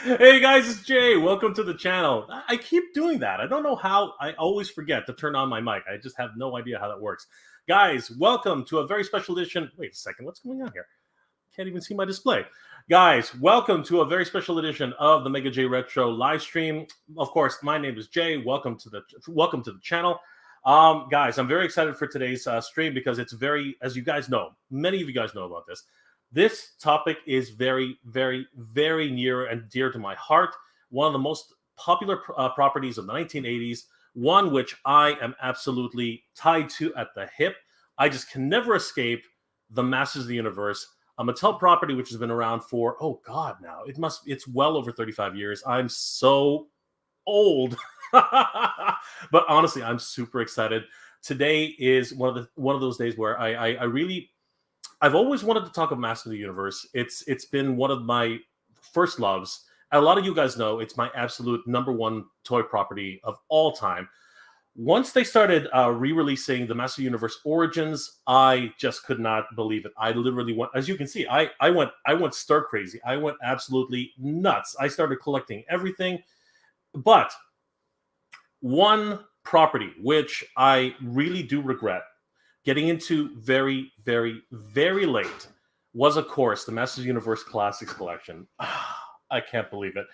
Hey guys, it's Jay. Welcome to the channel. I keep doing that. I don't know how. I always forget to turn on my mic. I just have no idea how that works. Guys, welcome to a very special edition. Wait a second. What's going on here? Can't even see my display. Guys, welcome to a very special edition of the Mega J Retro live stream. Of course, my name is Jay. Welcome to the channel. Guys, I'm very excited for today's stream because it's very, as you guys know, many of you guys know about this. This topic is very, very, very near and dear to my heart. One of the most popular properties of the 1980s, one which I am absolutely tied to at the hip. I just can never escape the Masters of the Universe, a Mattel property which has been around for, oh God, now it's well over 35 years. I'm so old. But honestly, I'm super excited. Today is one of those days where I've always wanted to talk about Master of the Universe. It's been one of my first loves. A lot of you guys know it's my absolute #1 toy property of all time. Once they started re-releasing the Master of the Universe Origins, I just could not believe it. I literally went, as you can see, I went stir crazy. I went absolutely nuts. I started collecting everything. But one property which I really do regret getting into very, very, very late was, of course, the Masters of the Universe Classics collection. I can't believe it.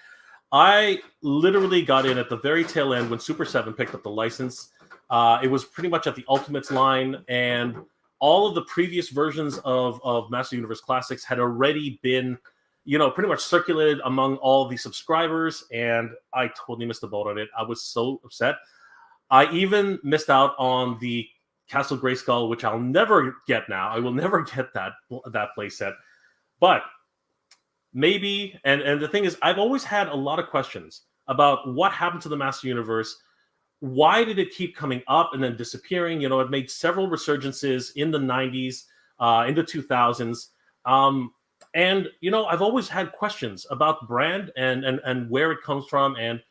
I literally got in at the very tail end when Super7 picked up the license. It was pretty much at the Ultimates line, and all of the previous versions of Masters of the Universe Classics had already been, pretty much circulated among all the subscribers, and I totally missed the boat on it. I was so upset. I even missed out on the Castle Grayskull, which I'll never get now. I will never get that playset. But maybe, and the thing is, I've always had a lot of questions about what happened to the Master Universe. Why did it keep coming up and then disappearing? It made several resurgences in the 90s, in the 2000s. And, I've always had questions about brand and where it comes from. And,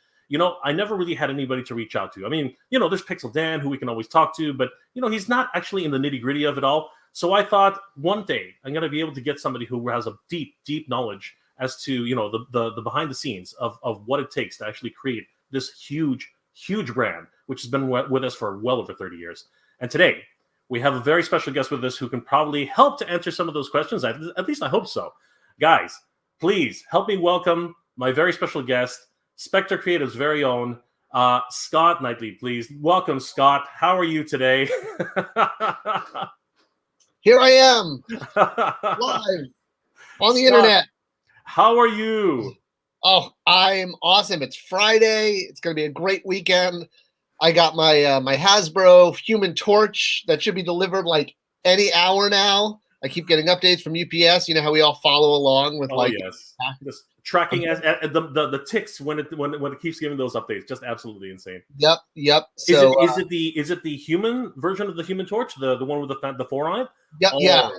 I never really had anybody to reach out to. I mean, there's Pixel Dan, who we can always talk to, but, he's not actually in the nitty gritty of it all. So I thought one day I'm going to be able to get somebody who has a deep, deep knowledge as to, the behind the scenes of what it takes to actually create this huge, huge brand, which has been with us for well over 30 years. And today we have a very special guest with us who can probably help to answer some of those questions. At least I hope so. Guys, please help me welcome my very special guest, Spector Creative's very own, Scott Neitlich, please. Welcome, Scott. How are you today? Here I am, live on the internet. How are you? Oh, I'm awesome. It's Friday. It's going to be a great weekend. I got my my Hasbro Human Torch that should be delivered like any hour now. I keep getting updates from UPS. You know how we all follow along with yes. Just tracking as the ticks when it keeps giving those updates. Just absolutely insane. Yep. So is it the human version of the Human Torch, the one with the 4 on it? Yep. Yeah.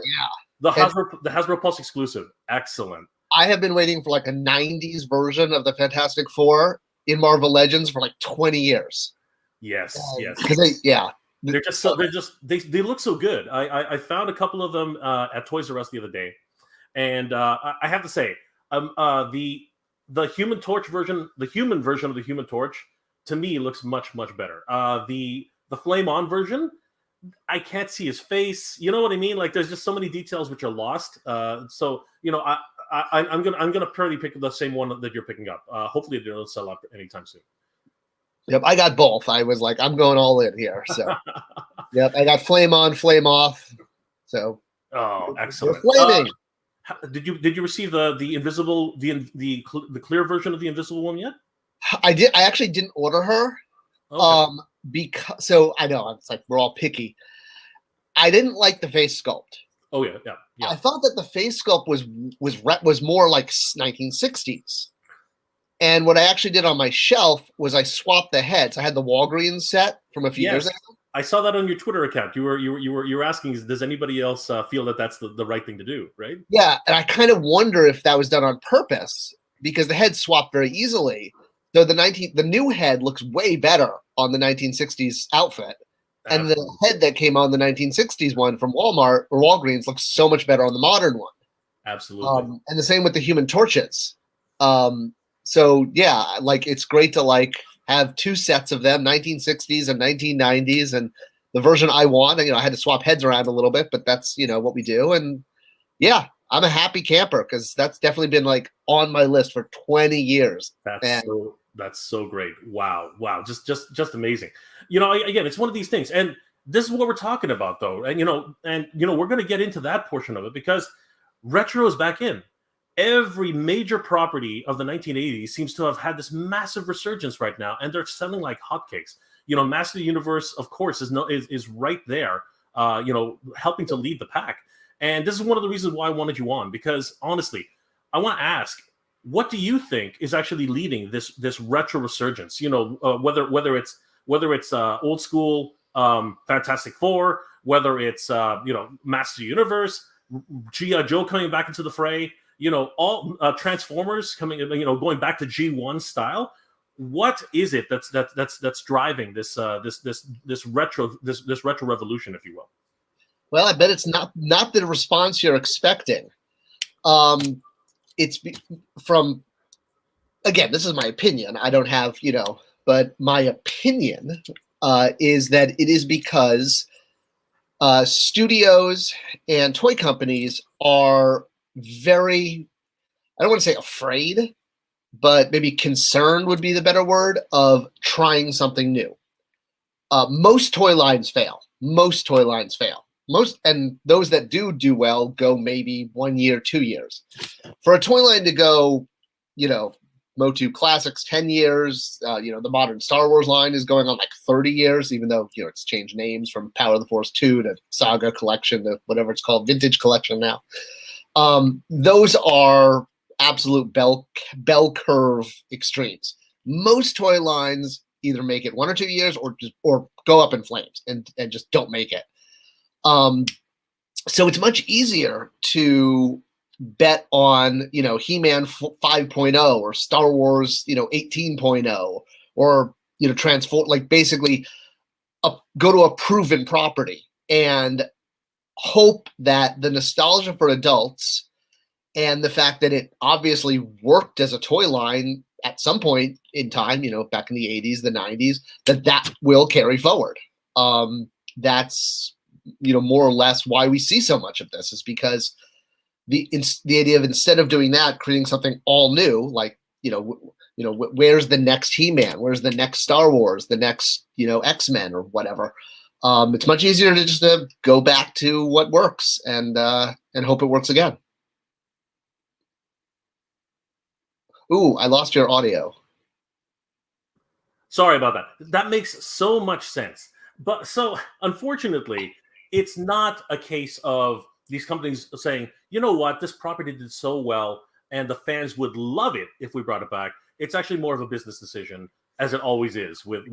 The Hasbro Pulse exclusive. Excellent. I have been waiting for like a 90s version of the Fantastic Four in Marvel Legends for like 20 years. Yes. Because they look so good. I found a couple of them at Toys R Us the other day, and I have to say, the Human Torch version, the human version of the Human Torch, to me looks much, much better. The Flame On version, I can't see his face. You know what I mean? Like, there's just so many details which are lost. So I'm gonna probably pick the same one that you're picking up. Hopefully they don't sell out anytime soon. Yep, I got both. I was like, I'm going all in here. So, yep, I got Flame On, Flame Off. So, excellent. Flaming. Did you receive the invisible the clear version of the invisible one yet? I did. I actually didn't order her. Okay. Because I know it's like we're all picky. I didn't like the face sculpt. Oh yeah. I thought that the face sculpt was more like 1960s. And what I actually did on my shelf was I swapped the heads. I had the Walgreens set from a few years ago. I saw that on your Twitter account. You were asking, does anybody else feel that that's the right thing to do, right? Yeah, and I kind of wonder if that was done on purpose because the heads swapped very easily. So the new head looks way better on the 1960s outfit, and the head that came on the 1960s one from Walmart or Walgreens looks so much better on the modern one. Absolutely. And the same with the Human Torches. So yeah, like it's great to like have two sets of them, 1960s and 1990s, and the version I want. And, I had to swap heads around a little bit, but that's what we do. And yeah, I'm a happy camper because that's definitely been like on my list for 20 years. That's so great. Wow. Just amazing. Again, it's one of these things, and this is what we're talking about, though. And we're going to get into that portion of it because retro is back in. Every major property of the 1980s seems to have had this massive resurgence right now, and they're selling like hotcakes. Master of the Universe, of course, is right there, helping to lead the pack. And this is one of the reasons why I wanted you on, because honestly, I want to ask, what do you think is actually leading this retro resurgence? Whether it's old school Fantastic Four, whether it's Master Universe, G.I. Joe coming back into the fray, all Transformers coming, going back to G1 style. What is it that's driving this retro revolution, if you will? Well, I bet it's not the response you're expecting. It's from, again, this is my opinion. I don't have, but my opinion is that it is because studios and toy companies are very, I don't want to say afraid, but maybe concerned would be the better word, of trying something new. Most toy lines fail. And those that do well go maybe 1 year, 2 years. For a toy line to go, MOTU Classics 10 years, the modern Star Wars line is going on like 30 years, even though it's changed names from Power of the Force 2 to Saga Collection to whatever it's called, Vintage Collection now. Those are absolute bell curve extremes. Most toy lines either make it 1 or 2 years or go up in flames and just don't make it. So it's much easier to bet on, He-Man 5.0 or Star Wars, 18.0 or, transform, like basically go to a proven property and hope that the nostalgia for adults and the fact that it obviously worked as a toy line at some point in time, back in the 80s, the 90s, that will carry forward. That's, more or less why we see so much of this, is because the idea of, instead of doing that, creating something all new, like, where's the next He-Man? Where's the next Star Wars? The next, X-Men or whatever. It's much easier to just go back to what works and hope it works again. Ooh, I lost your audio. Sorry about that. That makes so much sense. But so, unfortunately, it's not a case of these companies saying, you know what, this property did so well and the fans would love it if we brought it back. It's actually more of a business decision, as it always is with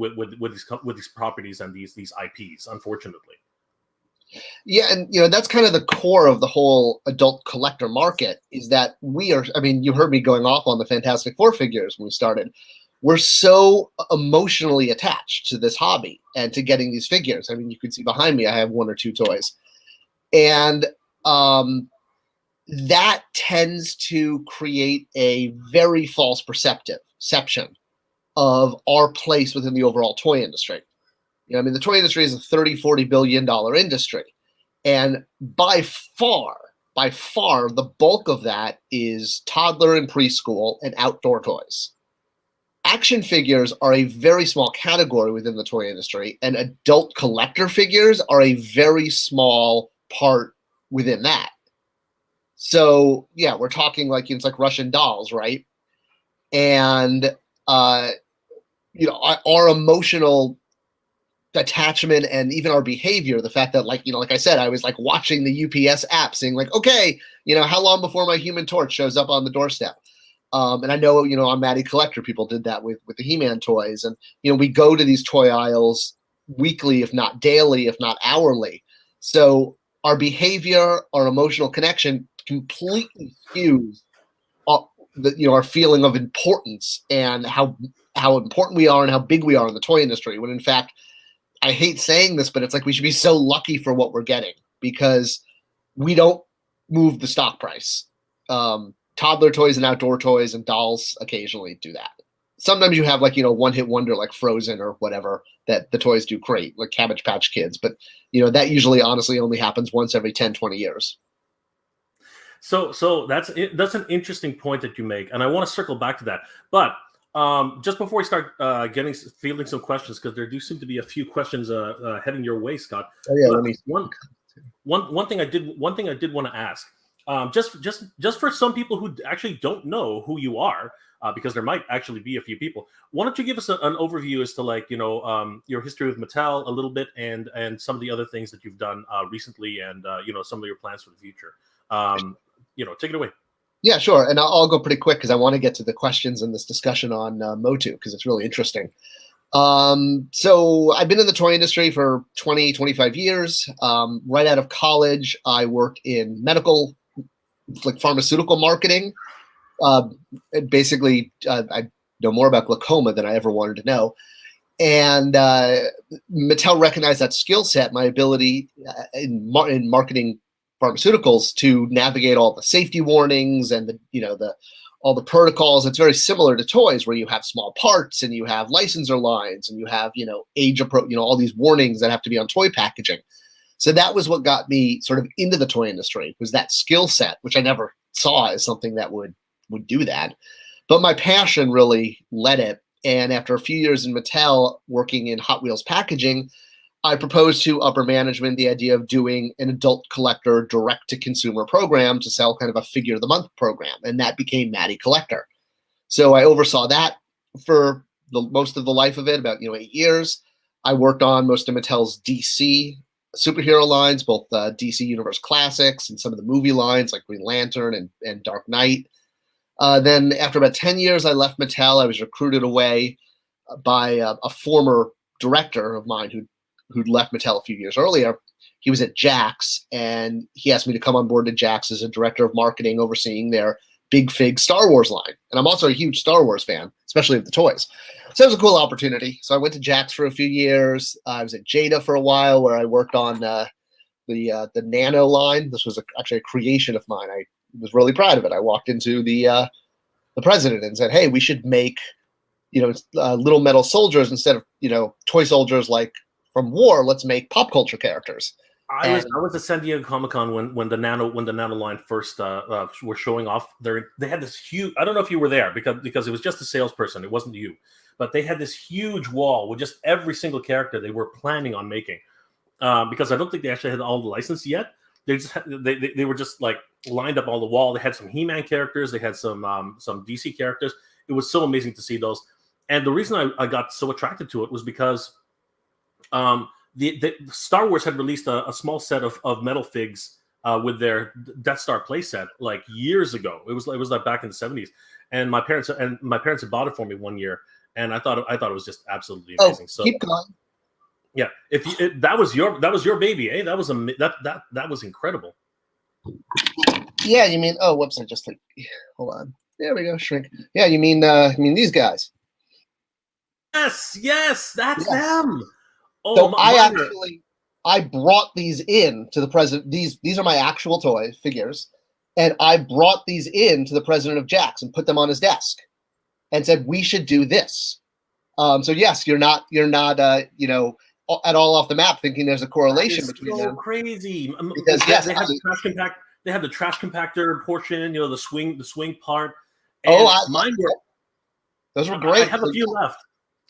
these properties and these IPs, unfortunately. Yeah, and that's kind of the core of the whole adult collector market, is that you heard me going off on the Fantastic Four figures when we started. We're so emotionally attached to this hobby and to getting these figures. You can see behind me, I have 1 or 2 toys. And that tends to create a very false perception of our place within the overall toy industry. The toy industry is a $30-40 billion industry. And by far, the bulk of that is toddler and preschool and outdoor toys. Action figures are a very small category within the toy industry, and adult collector figures are a very small part within that. So yeah, we're talking like, it's like Russian dolls, right? And our emotional attachment and even our behavior, the fact that, like I said, I was like watching the UPS app saying like, okay, how long before my Human Torch shows up on the doorstep? And I know, on MattyCollector, people did that with the He-Man toys. And, we go to these toy aisles weekly, if not daily, if not hourly. So our behavior, our emotional connection completely skews our feeling of importance and how important we are and how big we are in the toy industry. When in fact, I hate saying this, but it's like we should be so lucky for what we're getting, because we don't move the stock price. Toddler toys and outdoor toys and dolls occasionally do that. Sometimes you have like, one-hit wonder like Frozen or whatever that the toys do great, like Cabbage Patch Kids. But, that usually honestly only happens once every 10, 20 years. So that's an interesting point that you make. And I want to circle back to that. But just before we start fielding some questions, because there do seem to be a few questions heading your way, Scott. Oh, yeah, let me... One thing I did want to ask. Just for some people who actually don't know who you are, because there might actually be a few people. Why don't you give us an overview as to your history with Mattel a little bit, and some of the other things that you've done recently, and some of your plans for the future. Take it away. Yeah, sure. And I'll go pretty quick because I want to get to the questions in this discussion on MOTU because it's really interesting. So I've been in the toy industry for 20, 25 years. Right out of college, I worked in medical, like pharmaceutical marketing. Basically, I know more about glaucoma than I ever wanted to know. And Mattel recognized that skill set, my ability in marketing pharmaceuticals to navigate all the safety warnings and all the protocols. It's very similar to toys where you have small parts and you have licensor lines and you have, age approach, all these warnings that have to be on toy packaging. So that was what got me sort of into the toy industry, was that skill set, which I never saw as something that would do that. But my passion really led it. And after a few years in Mattel working in Hot Wheels packaging, I proposed to upper management the idea of doing an adult collector direct-to-consumer program to sell kind of a figure-of-the-month program, and that became MattyCollector. So I oversaw that for most of the life of it, about 8 years. I worked on most of Mattel's DC superhero lines, both DC Universe Classics and some of the movie lines like Green Lantern and Dark Knight. Then after about 10 years, I left Mattel. I was recruited away by a former director of mine who'd left Mattel a few years earlier. He was at Jax, and he asked me to come on board to Jax as a director of marketing, overseeing their Big Fig Star Wars line. And I'm also a huge Star Wars fan, especially of the toys. So it was a cool opportunity. So I went to Jax for a few years. I was at Jada for a while, where I worked on the Nano line. This was actually a creation of mine. I was really proud of it. I walked into the president and said, "Hey, we should make little metal soldiers instead of toy soldiers like from war. Let's make pop culture characters." I was at San Diego Comic-Con when the Nano line first were showing off. They had this huge. I don't know if you were there because it was just a salesperson. It wasn't you, but they had this huge wall with just every single character they were planning on making. Because I don't think they actually had all the license yet. They were just like lined up on the wall. They had some He-Man characters. They had some DC characters. It was so amazing to see those. And the reason I got so attracted to it was because the Star Wars had released a small set of metal figs with their Death Star playset like years ago. It was like back in the 70s, and my parents had bought it for me one year, and I thought it was just absolutely amazing. So keep going. Yeah, that was your baby, eh? That was incredible. Yeah, you mean? Oh, whoops! I just hold on. There we go. Shrink. Yeah, you mean these guys? Yes, that's them. Oh, so I brought these in to the president. These are my actual toy figures, and I brought these in to the president of Jax and put them on his desk, and said we should do this. So yes, you're not at all off the map thinking there's a correlation between them. Crazy. Because yes, they had the trash compactor portion, the swing part. And those were great.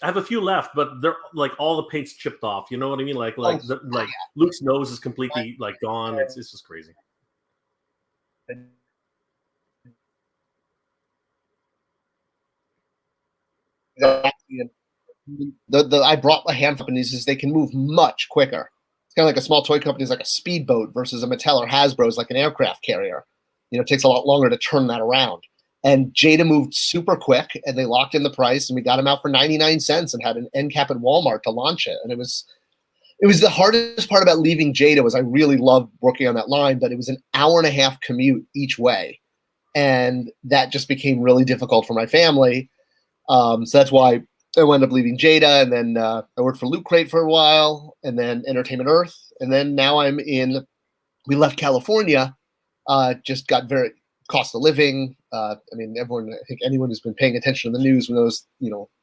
I have a few left, but they're like all the paint's chipped off. You know what I mean? Like Luke's nose is completely like gone. It's just crazy. I brought a handful of companies they can move much quicker. It's kind of like a small toy company is like a speedboat versus a Mattel or Hasbro is like an aircraft carrier. It takes a lot longer to turn that around. And Jada moved super quick, and they locked in the price, and we got them out for 99 cents and had an end cap at Walmart to launch it. And it was the hardest part about leaving Jada was I really loved working on that line, but it was an hour-and-a-half commute each way. And that just became really difficult for my family. So that's why I wound up leaving Jada, and then I worked for Loot Crate for a while, and then Entertainment Earth, and then now we left California, just got very cost of living. I mean, I think anyone who's been paying attention to the news knows,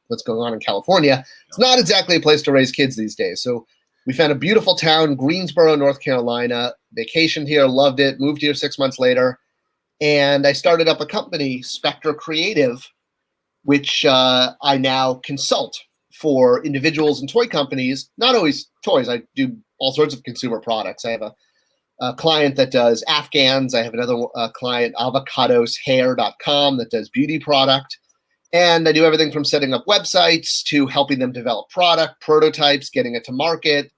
what's going on in California. It's not exactly a place to raise kids these days. So we found a beautiful town, Greensboro, North Carolina, vacationed here, loved it, moved here 6 months later. And I started up a company, Spector Creative, which I now consult for individuals and toy companies, not always toys. I do all sorts of consumer products. I have a client that does Afghans. I have another client, avocadoshair.com, that does beauty product. And I do everything from setting up websites to helping them develop product, prototypes, getting it to market,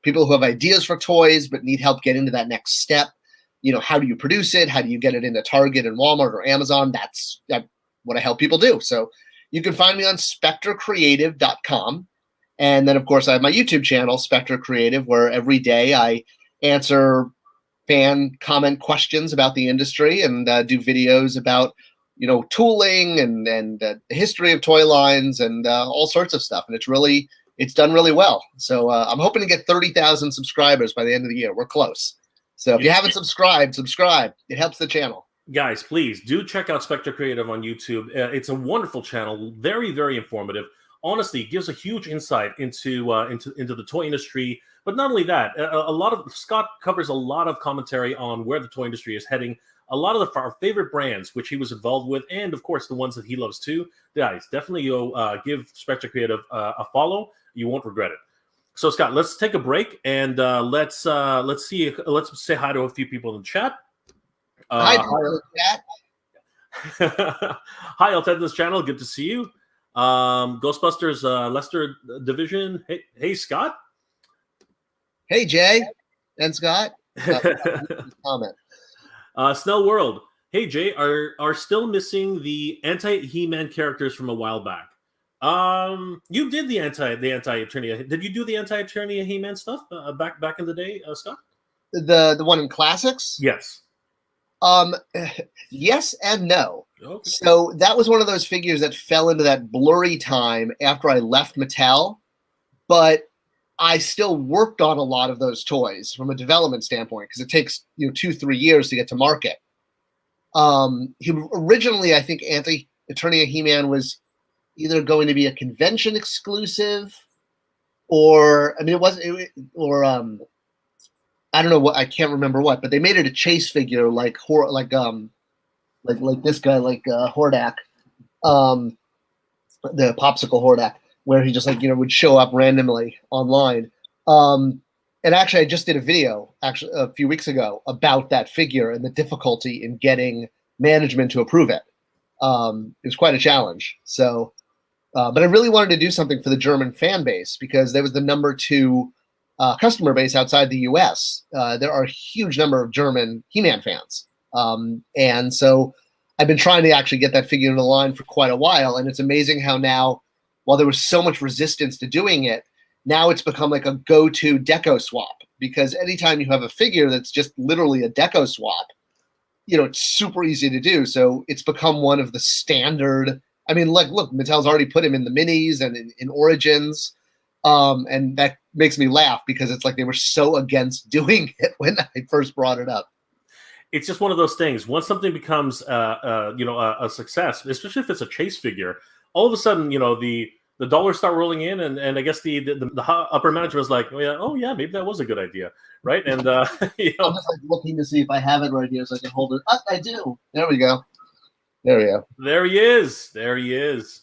people who have ideas for toys but need help getting to that next step. How do you produce it? How do you get it into Target and Walmart or Amazon? That's what I help people do. So you can find me on spectorcreative.com. And then, of course, I have my YouTube channel, Spector Creative, where every day I answer fan comment questions about the industry and do videos about, tooling and the history of toy lines and all sorts of stuff. And it's done really well. So I'm hoping to get 30,000 subscribers by the end of the year. We're close. So if you haven't subscribed, subscribe. It helps the channel. Guys, please do check out Spector Creative on YouTube. It's a wonderful channel, very, very informative. Honestly, it gives a huge insight into the toy industry. But not only that, Scott covers a lot of commentary on where the toy industry is heading. A lot of our favorite brands, which he was involved with, and of course the ones that he loves too. Guys, definitely go give Spector Creative a follow. You won't regret it. So Scott, let's take a break and let's say hi to a few people in the chat. Hi, people in the chat. Hi, I'll take this channel. Good to see you. Ghostbusters Lester Division. Hey Scott. Hey Jay and Scott. Comment. Snell World. Hey Jay, are still missing the anti-He-Man characters from a while back? You did the anti-Eternia. Did you do the anti-Eternia He-Man stuff back in the day, Scott? The one in Classics? Yes. Yes and no. Okay. So that was one of those figures that fell into that blurry time after I left Mattel, but I still worked on a lot of those toys from a development standpoint because it takes 2-3 years to get to market. Originally, I think Anti-Eternia He-Man was either going to be a convention exclusive, or I don't know what, I can't remember what, but they made it a chase figure like this guy, Hordak, the popsicle Hordak, where he just would show up randomly online. And actually, I just did a video a few weeks ago about that figure and the difficulty in getting management to approve it. It was quite a challenge. So, but I really wanted to do something for the German fan base because there was the #2 customer base outside the U.S. There are a huge number of German He-Man fans. And so I've been trying to actually get that figure in the line for quite a while. And it's amazing how now, while there was so much resistance to doing it, now it's become like a go-to deco swap, because anytime you have a figure that's just literally a deco swap, it's super easy to do. So it's become one of the standard. I mean, look, Mattel's already put him in the minis and in Origins. And that makes me laugh because it's like they were so against doing it when I first brought it up. It's just one of those things. Once something becomes, a success, especially if it's a chase figure, all of a sudden, the dollars start rolling in, and I guess the upper management was like, oh yeah, maybe that was a good idea, right? And I'm just looking to see if I have it right here so I can hold it. Oh, I do. There we go. There we go. There he is. There he is.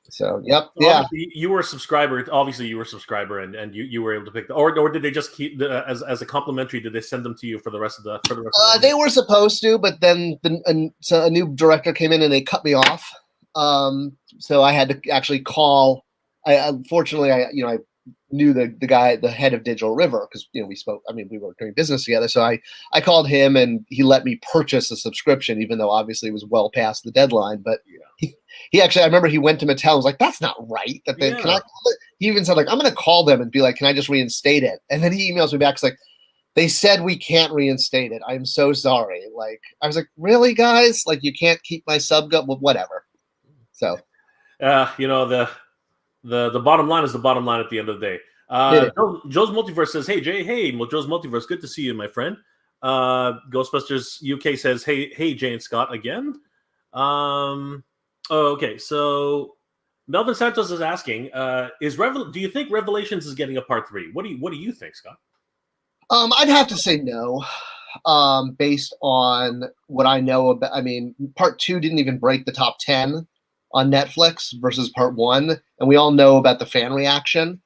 So, yep, yeah. You were a subscriber. Obviously, you were a subscriber, and you were able to pick or did they just keep as a complimentary? Did they send them to you for the rest of the? They were supposed to, but then a new director came in and they cut me off. So I had to actually call. Unfortunately, I knew the guy, the head of Digital River, because we spoke. I mean, we were doing business together. So I called him and he let me purchase a subscription, even though obviously it was well past the deadline. But he actually, I remember he went to Mattel and was like, "That's not right." Can I? He even said I'm going to call them and be like, "Can I just reinstate it?" And then he emails me back, like, "They said we can't reinstate it. I'm so sorry." I was like, "Really, guys? You can't keep my sub go?" Well, whatever. So, the bottom line is the bottom line at the end of the day. Joe's Multiverse says, "Hey Jay, hey Joe's Multiverse, good to see you, my friend. Ghostbusters UK says, hey, Jay and Scott again. Okay. So Melvin Santos is asking, do you think Revelations is getting a part 3? What do you think, Scott? I'd have to say no, based on what I know about. I mean, part 2 didn't even break the top 10 on Netflix versus part 1, and we all know about the fan reaction.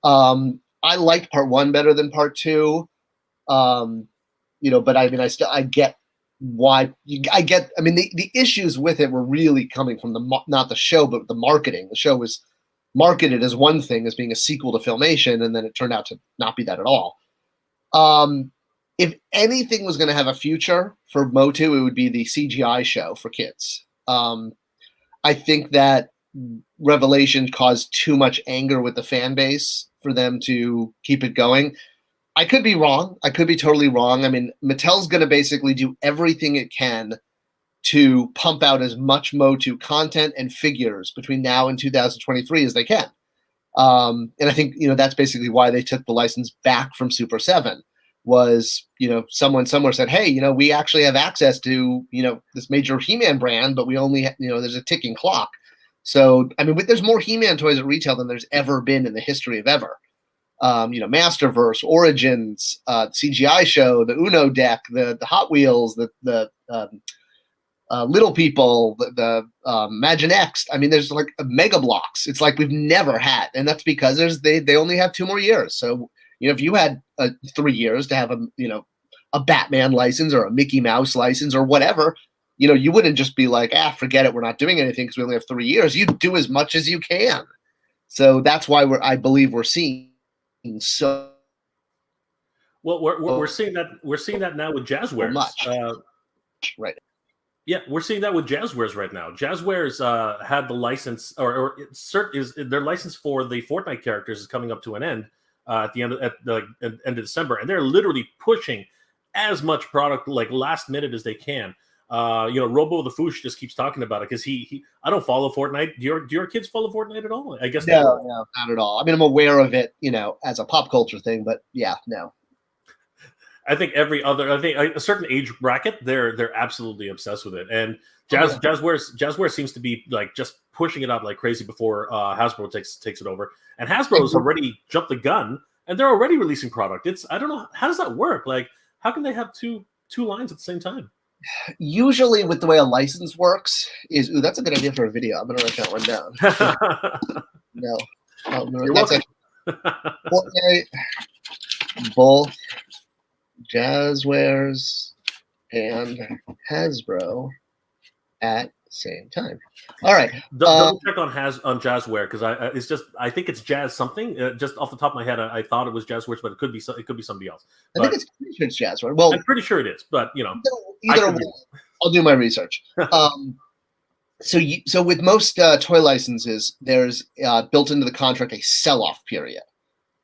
I liked part 1 better than part 2. But I mean, I get why. I mean, the issues with it were really coming from not the show, but the marketing. The show was marketed as one thing, as being a sequel to Filmation, and then it turned out to not be that at all. If anything was going to have a future for MOTU, it would be the CGI show for kids. I think that Revelation caused too much anger with the fan base for them to keep it going. I could be wrong. I could be totally wrong. I mean, Mattel's going to basically do everything it can to pump out as much MOTU content and figures between now and 2023 as they can. And I think, that's basically why they took the license back from Super7. Was, someone somewhere said, hey, we actually have access to, this major He-Man brand, but we only, there's a ticking clock. So, I mean, there's more He-Man toys at retail than there's ever been in the history of ever. Masterverse, Origins, CGI show, the Uno deck, the Hot Wheels, the Little People, the Imaginext. I mean, there's like mega blocks. It's like we've never had, and that's because they only have 2 more years. So, if you had 3 years to have a Batman license or a Mickey Mouse license or whatever, you wouldn't just be like, forget it, we're not doing anything because we only have 3 years. You'd do as much as you can. So that's why I believe we're seeing so. Well, we're seeing that now with Jazzwares. Much. Right. Yeah, we're seeing that with Jazzwares right now. Jazzwares had the license, or is their license for the Fortnite characters is coming up to an end at the end of December, and they're literally pushing as much product like last minute as they can. Robo the Foosh just keeps talking about it because I don't follow Fortnite. Do your kids follow Fortnite at all? I guess no, not at all. I mean, I'm aware of it, as a pop culture thing, but yeah, no. I think a certain age bracket, they're absolutely obsessed with it, and Jazzwares seems to be like just pushing it up like crazy before Hasbro takes it over, and Hasbro has already jumped the gun, and they're already releasing product. I don't know, how does that work? Like, how can they have two lines at the same time? Usually, with the way a license works, that's a good idea for a video. I'm gonna write that one down. No, that's both Jazzwares and Hasbro at the same time. All right. Double check on Jazzware because I think it's Jazz something. Just off the top of my head, I thought it was Jazzwares, but it could be somebody else. I think it's pretty sure it's Jazzware. Well, I'm pretty sure it is, but either way, I'll do my research. So with most toy licenses, there's built into the contract a sell-off period.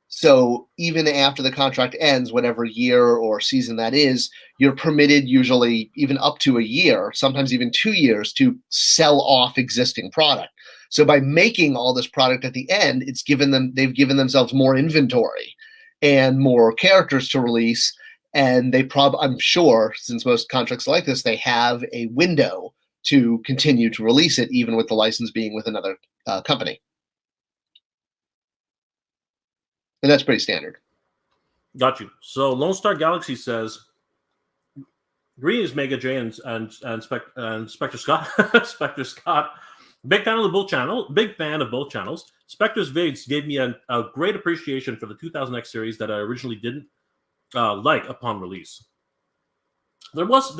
So even after the contract ends, whatever year or season that is, you're permitted usually even up to a year, sometimes even 2 years, to sell off existing product. So by making all this product at the end, they've given themselves more inventory and more characters to release. And I'm sure, since most contracts are like this, they have a window to continue to release it, even with the license being with another company. And that's pretty standard. Got you. So Lone Star Galaxy says, greetings, Mega J and Spector Scott. Spector Scott. Big fan of both channels. Spectre's vids gave me a great appreciation for the 2000X series that I originally didn't like upon release. There was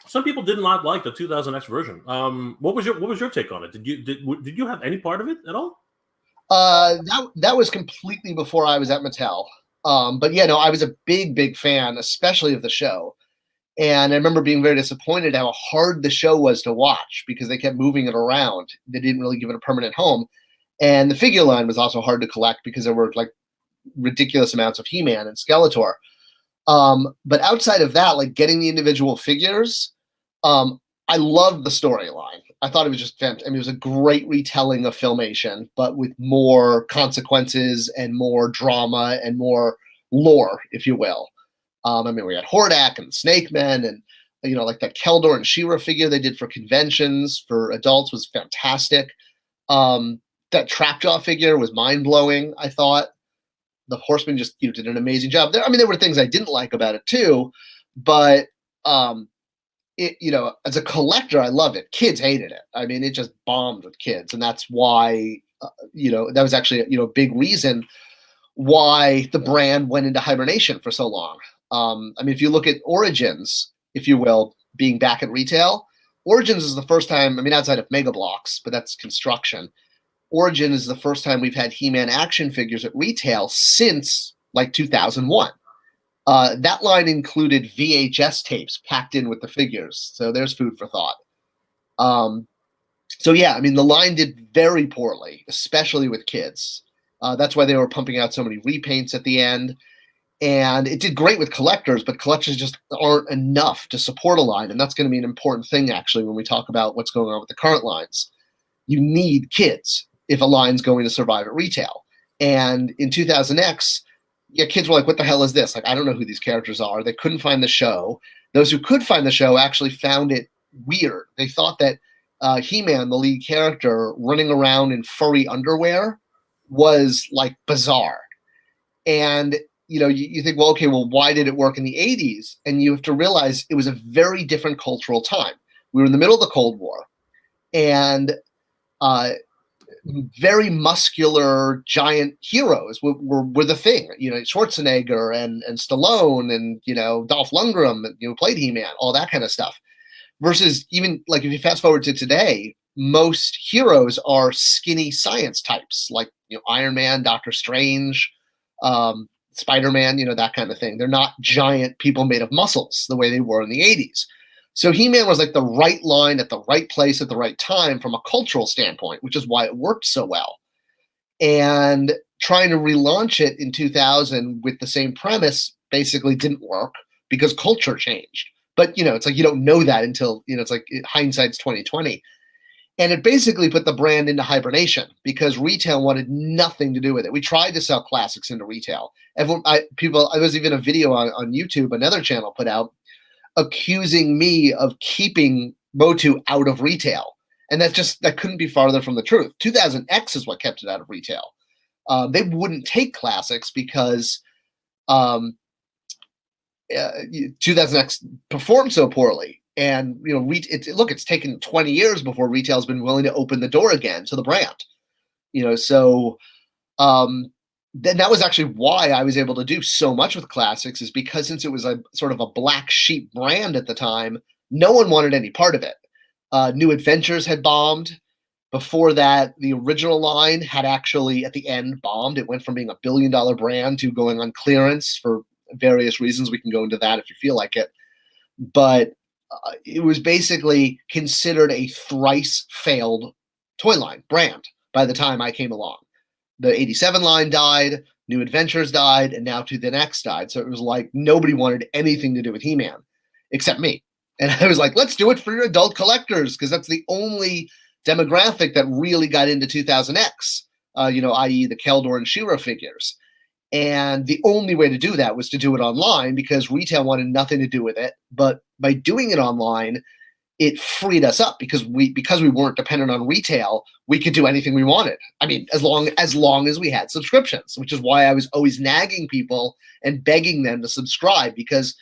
some people did not like the 2000X version. What was your take on it? Did you have any part of it at all? That was completely before I was at Mattel. But yeah, no, I was a big fan, especially of the show. And I remember being very disappointed how hard the show was to watch because they kept moving it around. They didn't really give it a permanent home. And the figure line was also hard to collect because there were like ridiculous amounts of He-Man and Skeletor. But outside of that, like getting the individual figures, I loved the storyline. I thought it was just fantastic. I mean, it was a great retelling of Filmation, but with more consequences and more drama and more lore, if you will. I mean, we had Hordak and Snake Men, and like that Keldor and She-Ra figure they did for conventions for adults was fantastic. That Trapjaw figure was mind-blowing, I thought. The Horseman just did an amazing job. There were things I didn't like about it too, but as a collector, I loved it. Kids hated it. I mean, it just bombed with kids, and that's why that was actually a big reason why the brand went into hibernation for so long. If you look at Origins, if you will, being back at retail, Origins is the first time, outside of Mega Bloks, but that's construction. Origin is the first time we've had He-Man action figures at retail since like 2001. That line included VHS tapes packed in with the figures. So there's food for thought. The line did very poorly, especially with kids. That's why they were pumping out so many repaints at the end. And it did great with collectors, but collectors just aren't enough to support a line. And that's going to be an important thing, actually, when we talk about what's going on with the current lines. You need kids if a line's going to survive at retail. And in 2000X, kids were like, what the hell is this? Like, I don't know who these characters are. They couldn't find the show. Those who could find the show actually found it weird. They thought that He-Man, the lead character, running around in furry underwear was like bizarre. And you think, why did it work in the 80s? And you have to realize it was a very different cultural time. We were in the middle of the Cold War, and very muscular giant heroes were the thing. Schwarzenegger and Stallone and Dolph Lundgren, played He-Man, all that kind of stuff. Versus even like if you fast forward to today, most heroes are skinny science types, like Iron Man, Doctor Strange, Spider-Man, that kind of thing. They're not giant people made of muscles the way they were in the 80s. So He-Man was like the right line at the right place at the right time from a cultural standpoint, which is why it worked so well. And trying to relaunch it in 2000 with the same premise basically didn't work because culture changed. But, it's like you don't know that until, it's like hindsight's 2020. And it basically put the brand into hibernation because retail wanted nothing to do with it. We tried to sell classics into retail. There was even a video on YouTube, another channel put out, accusing me of keeping MOTU out of retail. And that couldn't be farther from the truth. 2000X is what kept it out of retail. They wouldn't take classics because 2000X performed so poorly. And, it's taken 20 years before retail's been willing to open the door again to the brand. Then that was actually why I was able to do so much with classics, is because since it was a sort of a black sheep brand at the time, no one wanted any part of it. New Adventures had bombed. Before that, the original line had actually at the end bombed. It went from being $1 billion brand to going on clearance for various reasons. We can go into that if you feel like it. But it was basically considered a thrice failed toy line brand by the time I came along. The 87 line died, New Adventures died, and now 2000X died. So it was like nobody wanted anything to do with He-Man except me. And I was like, let's do it for your adult collectors, because that's the only demographic that really got into 2000X, i.e. the Keldor and She-Ra figures. And the only way to do that was to do it online because retail wanted nothing to do with it. But by doing it online, it freed us up because we weren't dependent on retail. We could do anything we wanted. As long as we had subscriptions, which is why I was always nagging people and begging them to subscribe, because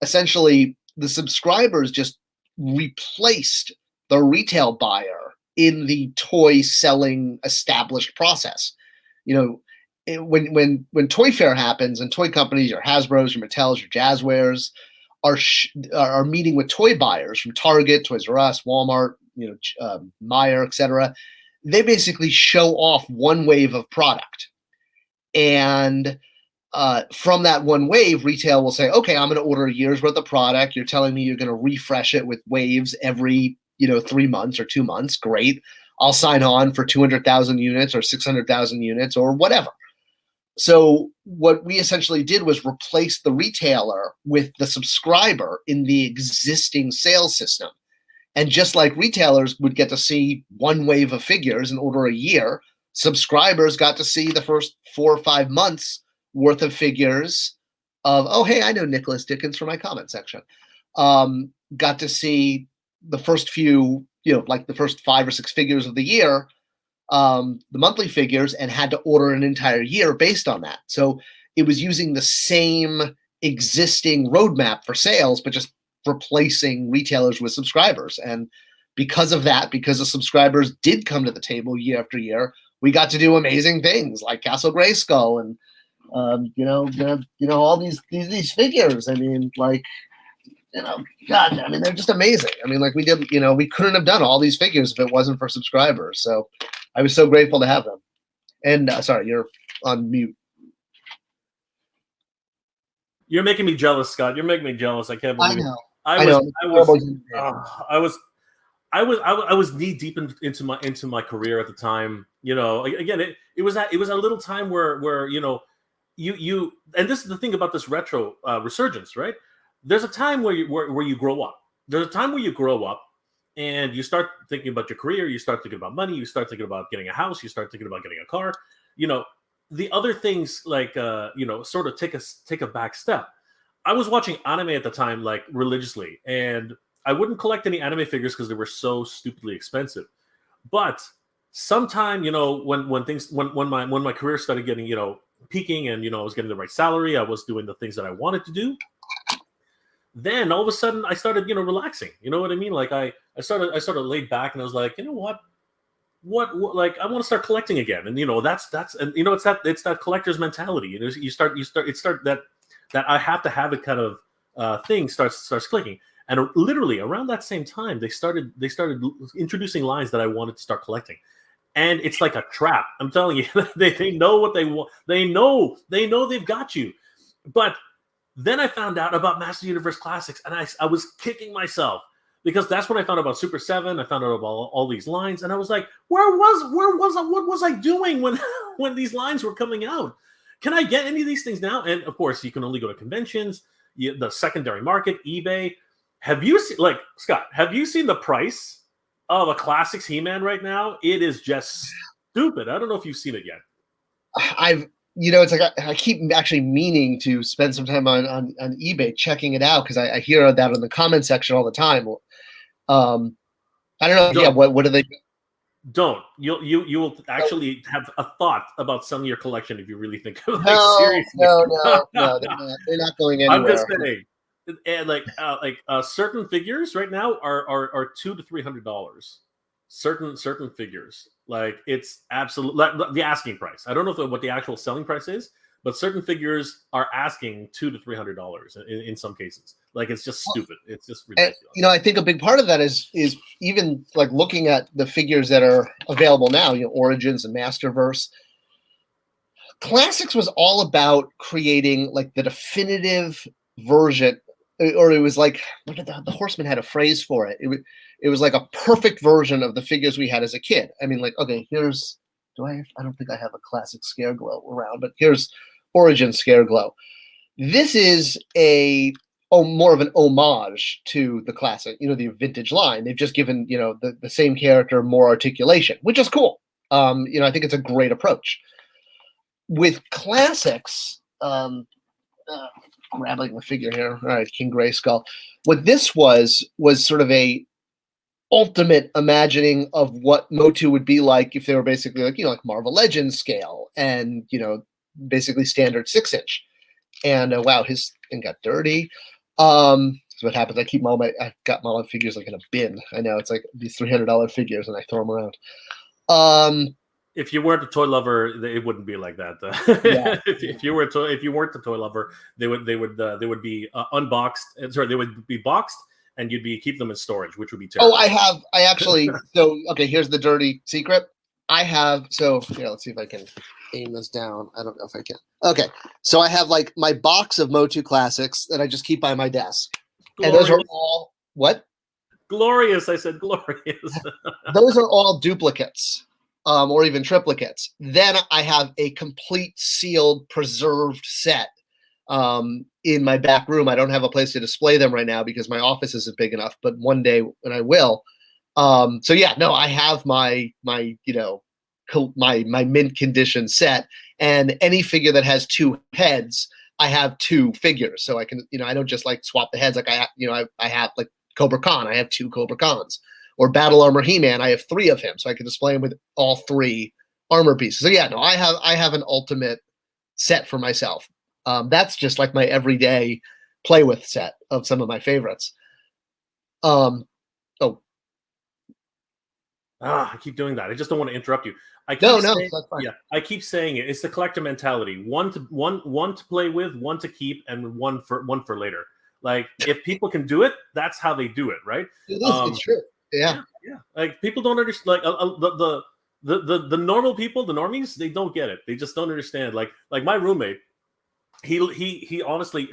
essentially the subscribers just replaced the retail buyer in the toy selling established process. When Toy Fair happens and toy companies, your Hasbros, your Mattels, your Jazzwares, are meeting with toy buyers from Target, Toys R Us, Walmart, Meijer, etc. They basically show off one wave of product, and from that one wave, retail will say, "Okay, I'm going to order a year's worth of product. You're telling me you're going to refresh it with waves every 3 months or 2 months. Great, I'll sign on for 200,000 units or 600,000 units or whatever." So what we essentially did was replace the retailer with the subscriber in the existing sales system. And just like retailers would get to see one wave of figures and order a year, subscribers got to see the first 4 or 5 months worth of figures of, oh, hey, I know Nicholas Dickens from my comment section. Got to see the first few, like the first 5 or 6 figures of the year, the monthly figures, and had to order an entire year based on that. So it was using the same existing roadmap for sales, but just replacing retailers with subscribers. And because of that, because the subscribers did come to the table year after year, we got to do amazing things like Castle Grayskull and all these figures. I mean, like, God, I mean, they're just amazing. I mean, like we couldn't have done all these figures if it wasn't for subscribers. So I was so grateful to have them. And sorry, you're on mute. You're making me jealous, Scott. You're making me jealous. I can't believe I know. I was knee deep into my career at the time. Again, it was a little time where you and this is the thing about this retro resurgence, right? There's a time where you grow up. There's a time where you grow up and you start thinking about your career. You start thinking about money. You start thinking about getting a house. You start thinking about getting a car. The other things like sort of take a back step. I was watching anime at the time, like religiously, and I wouldn't collect any anime figures because they were so stupidly expensive. But sometime, when my career started getting, peaking, and I was getting the right salary, I was doing the things that I wanted to do. Then all of a sudden I started, relaxing. You know what I mean? Like I started laid back, and I was like, you know what, like I want to start collecting again. And that's it's that collector's mentality. That I have to have it kind of thing starts clicking. And literally around that same time, they started introducing lines that I wanted to start collecting. And it's like a trap. I'm telling you, they know what they want. They know they've got you. But then I found out about Master Universe Classics, and I was kicking myself because that's when I found out about Super7. I found out about all these lines, and I was like, what was I doing when these lines were coming out? Can I get any of these things now? And of course, you can only go to conventions, the secondary market, eBay. Have you seen, like, Scott, have you seen the price of a Classics He-Man right now? It is just stupid. I don't know if you've seen it yet. It's like I keep actually meaning to spend some time on eBay checking it out because I hear that in the comment section all the time. I don't know. What do they do? Don't. You will actually have a thought about selling your collection if you really think of it. Seriously. No. They're not going anywhere. I'm just saying. And certain figures right now are $200 to $300. Certain figures, like it's absolute like the asking price. I don't know what the actual selling price is, but certain figures are asking $200 to $300 in some cases. Like it's just stupid. It's just ridiculous. And, I think a big part of that is even like looking at the figures that are available now. Origins and Masterverse. Classics was all about creating like the definitive version, or it was like the Horseman had a phrase for it. It was like a perfect version of the figures we had as a kid. I mean, like, okay, I don't think I have a Classic Scareglow around, but here's Origin Scareglow. This is more of an homage to the classic, the vintage line. They've just given, the same character more articulation, which is cool. I think it's a great approach. With Classics, grabbing the figure here. All right, King Grayskull. What this was sort of a ultimate imagining of what MOTU would be like if they were basically like Marvel Legends scale and basically standard 6-inch. And wow, his thing got dirty. So what happens? I've got all my figures like in a bin. I know it's like these $300 figures, and I throw them around. If you weren't a toy lover, it wouldn't be like that. Yeah. if you weren't a toy lover, they would be unboxed. Sorry, they would be boxed, and you'd keep them in storage, which would be terrible. Okay, here's the dirty secret. Let's see if I can aim this down. I don't know if I can. Okay, so I have like my box of MOTU Classics that I just keep by my desk. Glorious. And those are all what? Glorious. I said glorious. Those are all duplicates. Or even triplicates. Then I have a complete sealed, preserved set in my back room. I don't have a place to display them right now because my office isn't big enough, but one day when I will. I have my mint condition set, and any figure that has 2 heads, I have 2 figures, so I can, I don't just like swap the heads. Like I have like Cobra Khan. I have 2 Cobra Khans, or Battle Armor He-Man. I have 3 of him, so I can display him with all 3 armor pieces. So yeah, no, I have an ultimate set for myself. That's just like my everyday play with set of some of my favorites. Oh, I keep doing that. I just don't want to interrupt you. I keep no, saying, that's fine. yeah, I keep saying it. It's the collector mentality. One to play with, one to keep, and one for later. Like if people can do it, that's how they do it, right? It is. It's true. Yeah. Like people don't understand. Like the normal people, the normies, they don't get it. They just don't understand. Like my roommate, he honestly,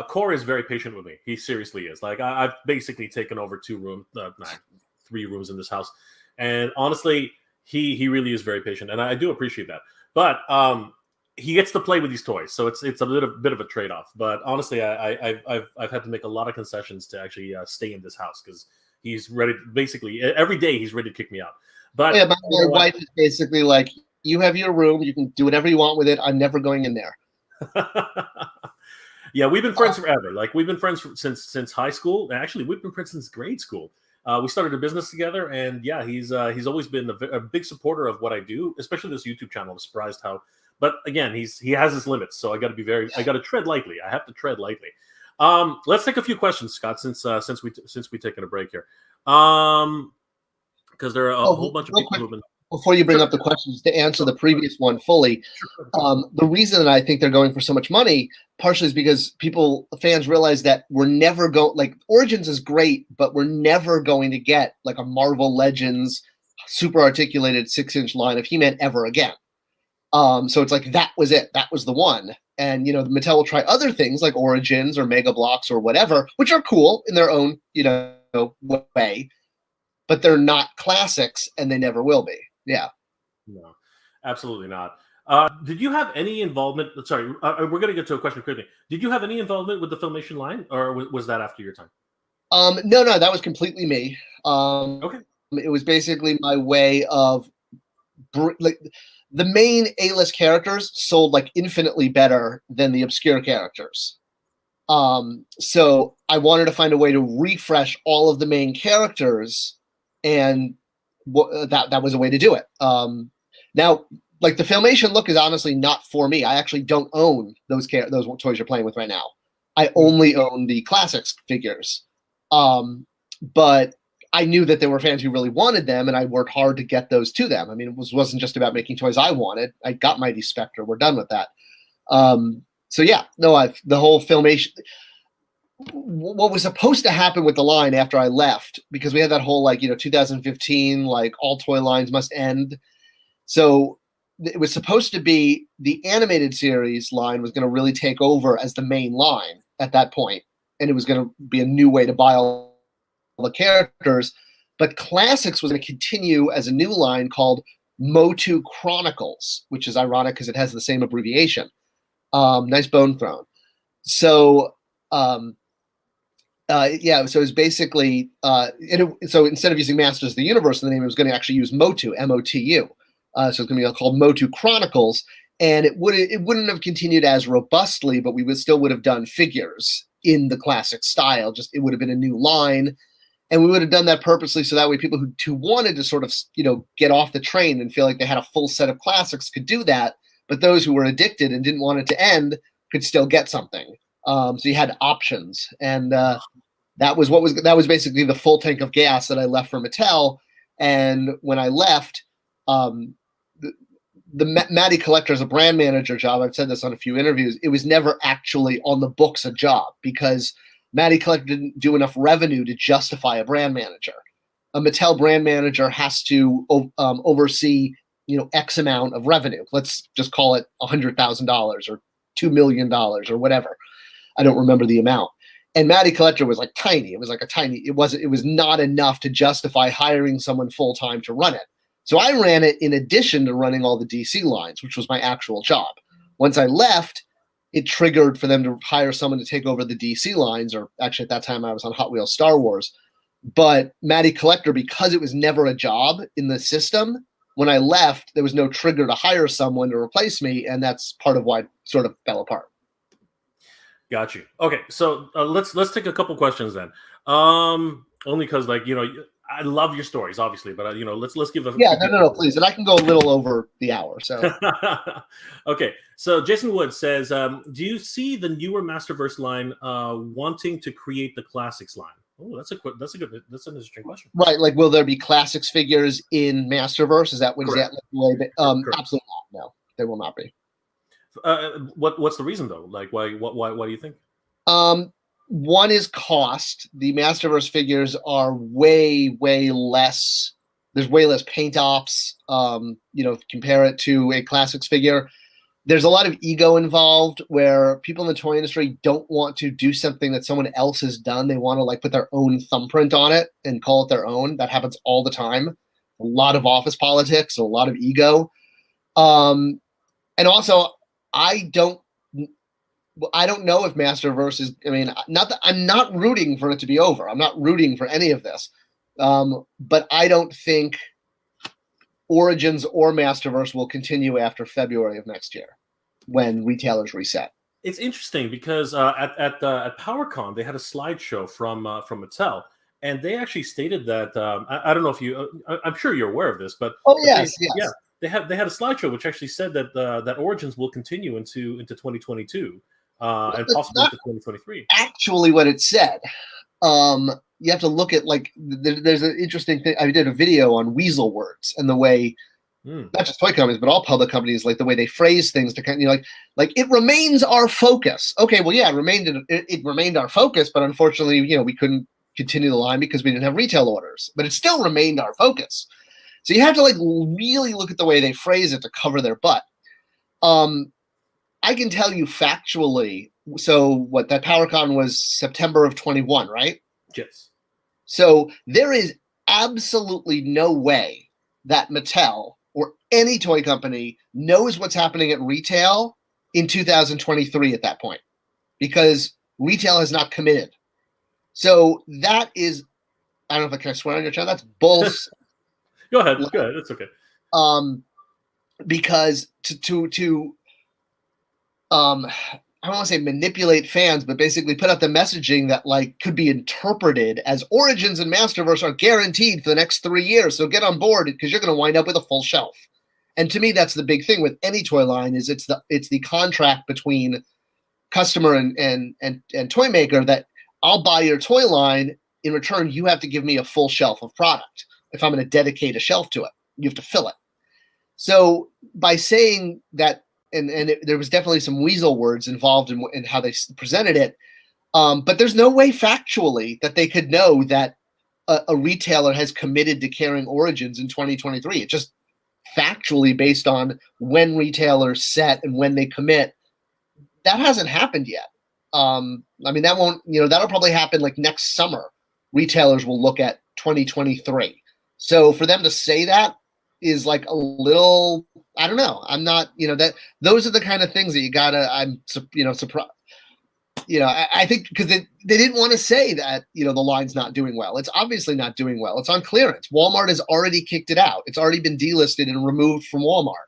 Core is very patient with me. He seriously is. Like I've basically taken over 3 rooms in this house, and honestly, he really is very patient, and I do appreciate that. But he gets to play with these toys, so it's a bit of a trade off. But honestly, I've had to make a lot of concessions to actually stay in this house because he's ready. Basically, every day he's ready to kick me out. But yeah, my wife is basically like, you have your room, you can do whatever you want with it. I'm never going in there. Yeah, we've been friends forever. Like we've been friends since high school. Actually, we've been friends since grade school. We started a business together, and yeah, he's always been a big supporter of what I do, especially this YouTube channel. I'm surprised how, but again, he has his limits, so I got to tread lightly. I have to tread lightly. Let's take a few questions, Scott, since we taken a break here, because there are a whole bunch of people who've been. Before you bring up the questions, to answer the previous one fully, the reason that I think they're going for so much money partially is because fans realize that we're never like Origins is great, but we're never going to get like a Marvel Legends super articulated 6-inch line of He-Man ever again. So it's like that was it. That was the one. And Mattel will try other things like Origins or Mega Blocks or whatever, which are cool in their own way, but they're not classics, and they never will be. Yeah. No, absolutely not. Did you have any involvement? Sorry, we're going to get to a question quickly. Did you have any involvement with the Filmation line, or was that after your time? No, that was completely me. Okay. It was basically my way of like the main A-list characters sold like infinitely better than the obscure characters. So I wanted to find a way to refresh all of the main characters, and that was a way to do it. Now, like the Filmation look is honestly not for me. I actually don't own those toys you're playing with right now. I only own the Classics figures. But I knew that there were fans who really wanted them, and I worked hard to get those to them. I mean, it wasn't just about making toys I wanted. I got Mighty Spectre. We're done with that. So yeah, no, the whole Filmation. What was supposed to happen with the line after I left, because we had that whole 2015 like all toy lines must end. So it was supposed to be the animated series line was going to really take over as the main line at that point, and it was going to be a new way to buy all the characters. But Classics was going to continue as a new line called MOTU Chronicles, which is ironic because it has the same abbreviation. Nice bone thrown. So so it's basically so instead of using Masters of the Universe in the name, it was going to actually use MOTU, MOTU. So it's going to be called MOTU Chronicles, and it wouldn't have continued as robustly, but we still would have done figures in the classic style. Just it would have been a new line, and we would have done that purposely so that way people who wanted to sort of get off the train and feel like they had a full set of classics could do that, but those who were addicted and didn't want it to end could still get something. So you had options, and that was basically the full tank of gas that I left for Mattel. And when I left, the MattyCollector as a brand manager job, I've said this on a few interviews, it was never actually on the books a job because MattyCollector didn't do enough revenue to justify a brand manager. A Mattel brand manager has to oversee X amount of revenue. Let's just call it $100,000 or $2 million or whatever. I don't remember the amount. And MattyCollector was like tiny. It was like it was not enough to justify hiring someone full time to run it. So I ran it in addition to running all the DC lines, which was my actual job. Once I left, it triggered for them to hire someone to take over the DC lines, or actually at that time I was on Hot Wheels Star Wars. But MattyCollector, because it was never a job in the system, when I left, there was no trigger to hire someone to replace me, and that's part of why it sort of fell apart. Got you. Okay, so let's take a couple questions then. Only because, like, I love your stories, obviously, but let's give a no, please, and I can go a little over the hour. So okay, so Jason Wood says, do you see the newer Masterverse line wanting to create the Classics line? Oh, that's an interesting question. Right, like, will there be Classics figures in Masterverse? Is that what he's at? Absolutely not. No, there will not be. What's the reason though? Like, why do you think? One is cost. The Masterverse figures are way less. There's way less paint ops. Compare it to a Classics figure. There's a lot of ego involved where people in the toy industry don't want to do something that someone else has done. They want to, like, put their own thumbprint on it and call it their own. That happens all the time. A lot of office politics, a lot of ego. And also, I don't know if Masterverse is, not that I'm not rooting for it to be over. I'm not rooting for any of this. But I don't think Origins or Masterverse will continue after February of next year when retailers reset. It's interesting because at PowerCon, they had a slideshow from Mattel, and they actually stated that, I don't know if I'm sure you're aware of this, but yes. Yeah. They had a slideshow which actually said that that Origins will continue into 2022 and possibly into 2023. Actually, what it said, you have to look at, like, there's an interesting thing. I did a video on weasel words and the way, not just toy companies but all public companies, like the way they phrase things to kind of, like it remains our focus. Okay, well, yeah, it remained our focus, but unfortunately, we couldn't continue the line because we didn't have retail orders. But it still remained our focus. So you have to, like, really look at the way they phrase it to cover their butt. I can tell you factually. So that PowerCon was September of 21, right? Yes. So there is absolutely no way that Mattel or any toy company knows what's happening at retail in 2023 at that point, because retail has not committed. So that is, I don't know if I can swear on your channel. That's bullshit. Go ahead. It's okay. Because to I don't want to say manipulate fans, but basically put out the messaging that, like, could be interpreted as Origins and Masterverse are guaranteed for the next 3 years. So get on board because you're going to wind up with a full shelf. And to me, that's the big thing with any toy line is it's the contract between customer and toy maker that I'll buy your toy line. In return, you have to give me a full shelf of product. If I'm going to dedicate a shelf to it, you have to fill it. So by saying that, there was definitely some weasel words involved in how they presented it, but there's no way factually that they could know that a retailer has committed to carrying Origins in 2023. It's just factually based on when retailers set and when they commit. That hasn't happened yet. That won't, that'll probably happen like next summer. Retailers will look at 2023. So for them to say that is like a little, I don't know. I'm not, that those are the kind of things that you gotta, I'm, surprised. I think because they didn't want to say that, the line's not doing well. It's obviously not doing well. It's on clearance. Walmart has already kicked it out. It's already been delisted and removed from Walmart.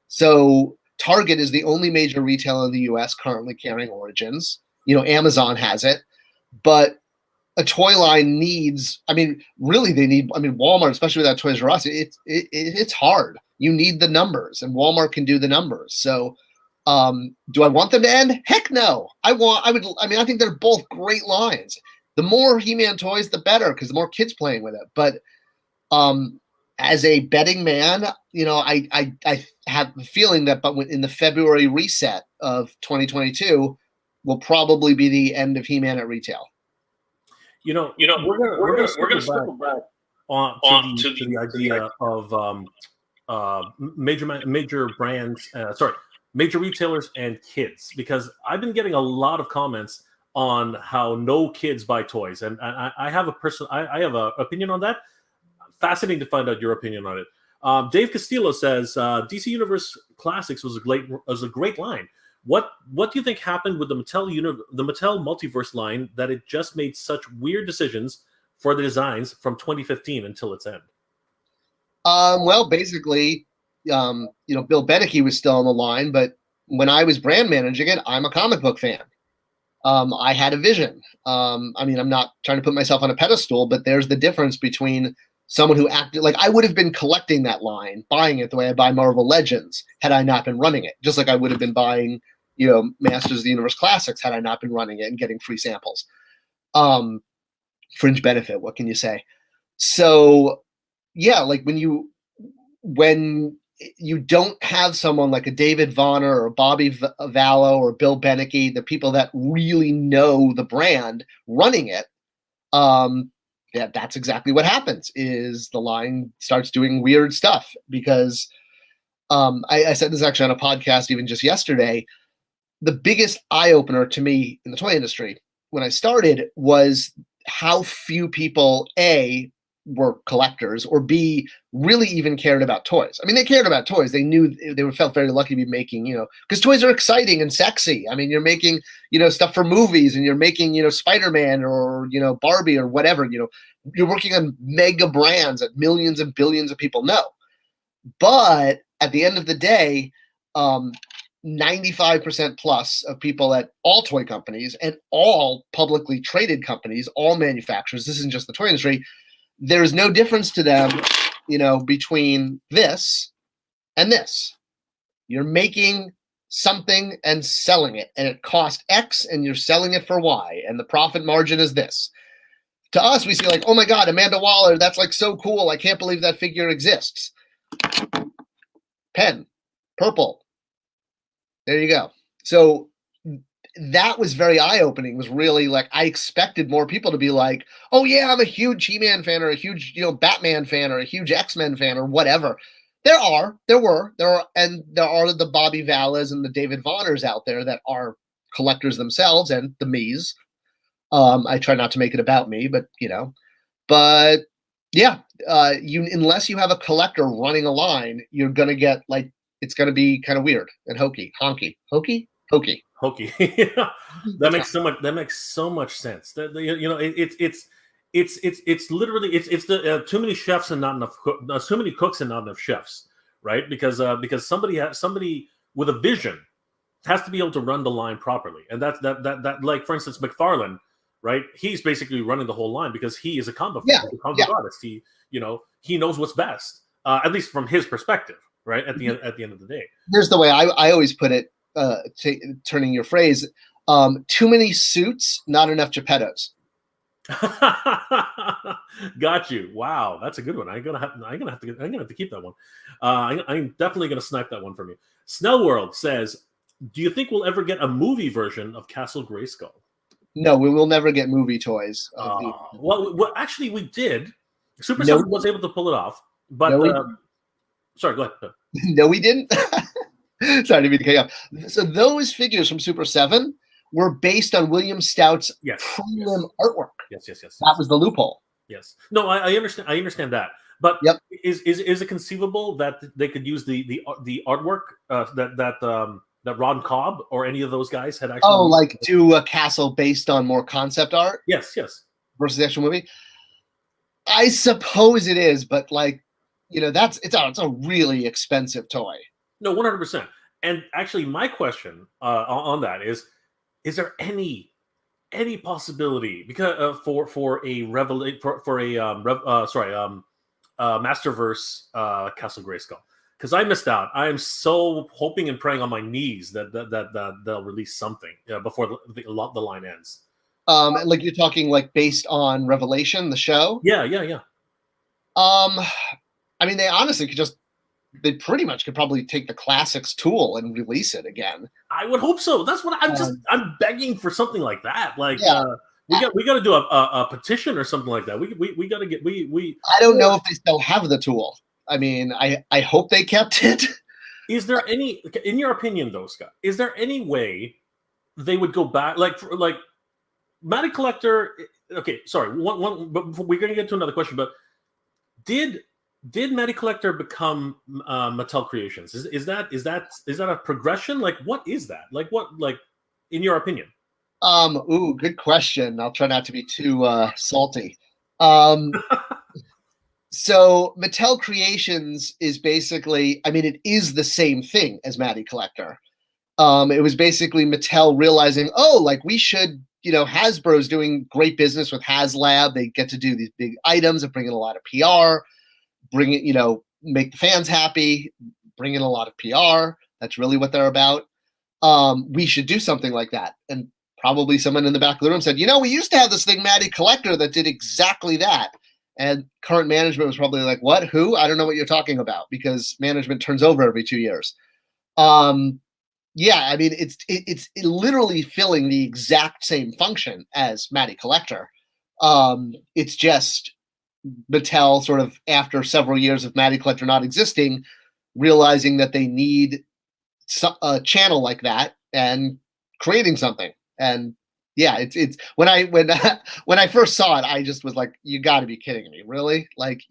So Target is the only major retailer in the US currently carrying Origins. Amazon has it, but a toy line needs, really they need, Walmart, especially with that Toys R Us, it's hard. You need the numbers, and Walmart can do the numbers. So do I want them to end? Heck no. I think they're both great lines. The more He-Man toys, the better, because the more kids playing with it. But as a betting man, I have the feeling that in the February reset of 2022 will probably be the end of He-Man at retail. We're gonna circle back to the idea of major brands, major retailers and kids, because I've been getting a lot of comments on how no kids buy toys, and I have I have an opinion on that. Fascinating to find out your opinion on it. Dave Castillo says DC Universe Classics was a great line. What do you think happened with the Mattel Multiverse line that it just made such weird decisions for the designs from 2015 until its end? Well, basically, Bill Beneke was still on the line, but when I was brand managing it, I'm a comic book fan. I had a vision. I'm not trying to put myself on a pedestal, but there's the difference between someone who acted like I would have been collecting that line, buying it the way I buy Marvel Legends had I not been running it, just like I would have been buying, Masters of the Universe Classics had I not been running it and getting free samples. Fringe benefit, what can you say? So, yeah, like when you don't have someone like a David Vonner or Bobby Vallo or Bill Beneke, the people that really know the brand running it, that's exactly what happens is the line starts doing weird stuff because I said this actually on a podcast even just yesterday. The biggest eye-opener to me in the toy industry when I started was how few people, A, were collectors, or B, really even cared about toys. I mean, they cared about toys. They knew they felt very lucky to be making, because toys are exciting and sexy. I mean, you're making, stuff for movies, and you're making, Spider-Man or, Barbie or whatever, you're working on mega brands that millions and billions of people know. But at the end of the day, 95% plus of people at all toy companies and all publicly traded companies, all manufacturers, this isn't just the toy industry, there's no difference to them, between this and this. You're making something and selling it, and it costs X, and you're selling it for Y, and the profit margin is this. To us, we see like, oh my God, Amanda Waller, that's like so cool. I can't believe that figure exists. Pen, purple. There you go. So that was very eye-opening. It was really like I expected more people to be like, oh yeah, I'm a huge He-Man fan or a huge Batman fan or a huge X-Men fan or whatever. There are the Bobby Vallas and the David Vonners out there that are collectors themselves, and the me's. I try not to make it about me, but yeah, unless you have a collector running a line, you're gonna get like it's gonna be kind of weird and hokey. That makes so much sense. That it's literally the too many chefs and not enough too many cooks and not enough chefs, right? Because somebody with a vision has to be able to run the line properly, and that like for instance McFarlane, right? He's basically running the whole line because he is a comic artist. He knows what's best, at least from his perspective, right? At the end of the day, here's the way I always put it. Turning your phrase, too many suits, not enough Geppettos. Got you. Wow, that's a good one. I'm gonna have to keep that one. I'm definitely gonna snipe that one from you. Snellworld says, "Do you think we'll ever get a movie version of Castle Grayskull?" No, we will never get movie toys. Well, actually, we did. Super7 was able to pull it off, but sorry, go ahead. No, we didn't. Sorry to be the chaos. So those figures from Super7 were based on William Stout's prelim artwork. Yes. That was the loophole. Yes. No, I understand. I understand that. But is it conceivable that they could use the artwork that Ron Cobb or any of those guys had actually? Do a castle based on more concept art? Yes. Versus the actual movie. I suppose it is, but it's a really expensive toy. No, 100%. And actually, my question on that is there any possibility because for a Masterverse Castle Grayskull? Because I missed out. I am so hoping and praying on my knees that they'll release something before the line ends. Like you're talking like based on Revelation, the show? Yeah. I mean, they honestly they pretty much could probably take the Classics tool and release it again. I would hope so. That's what I'm begging for, something like that. Like we got to do a petition or something like that. We got to get I don't know if they still have the tool. I mean, I hope they kept it. Is there any, in your opinion, though, Scott? Is there any way they would go back, like MattyCollector? Okay, sorry. One, but we're going to get to another question. But did MattyCollector become Mattel Creations? Is that a progression? Like, what is that? Like, in your opinion? Good question. I'll try not to be too salty. So Mattel Creations is basically, I mean, it is the same thing as MattyCollector. It was basically Mattel realizing, oh, like we should, Hasbro's doing great business with HasLab. They get to do these big items and bring in a lot of PR, bring it, make the fans happy, bring in a lot of PR. That's really what they're about. We should do something like that. And probably someone in the back of the room said, we used to have this thing, MattyCollector, that did exactly that. And current management was probably like, what? Who? I don't know what you're talking about, because management turns over every 2 years. Yeah, I mean, it's literally filling the exact same function as MattyCollector. It's just Mattel, sort of after several years of MattyCollector not existing, realizing that they need a channel like that and creating something. And yeah, it's when I first saw it, I just was like, you got to be kidding me, really? Like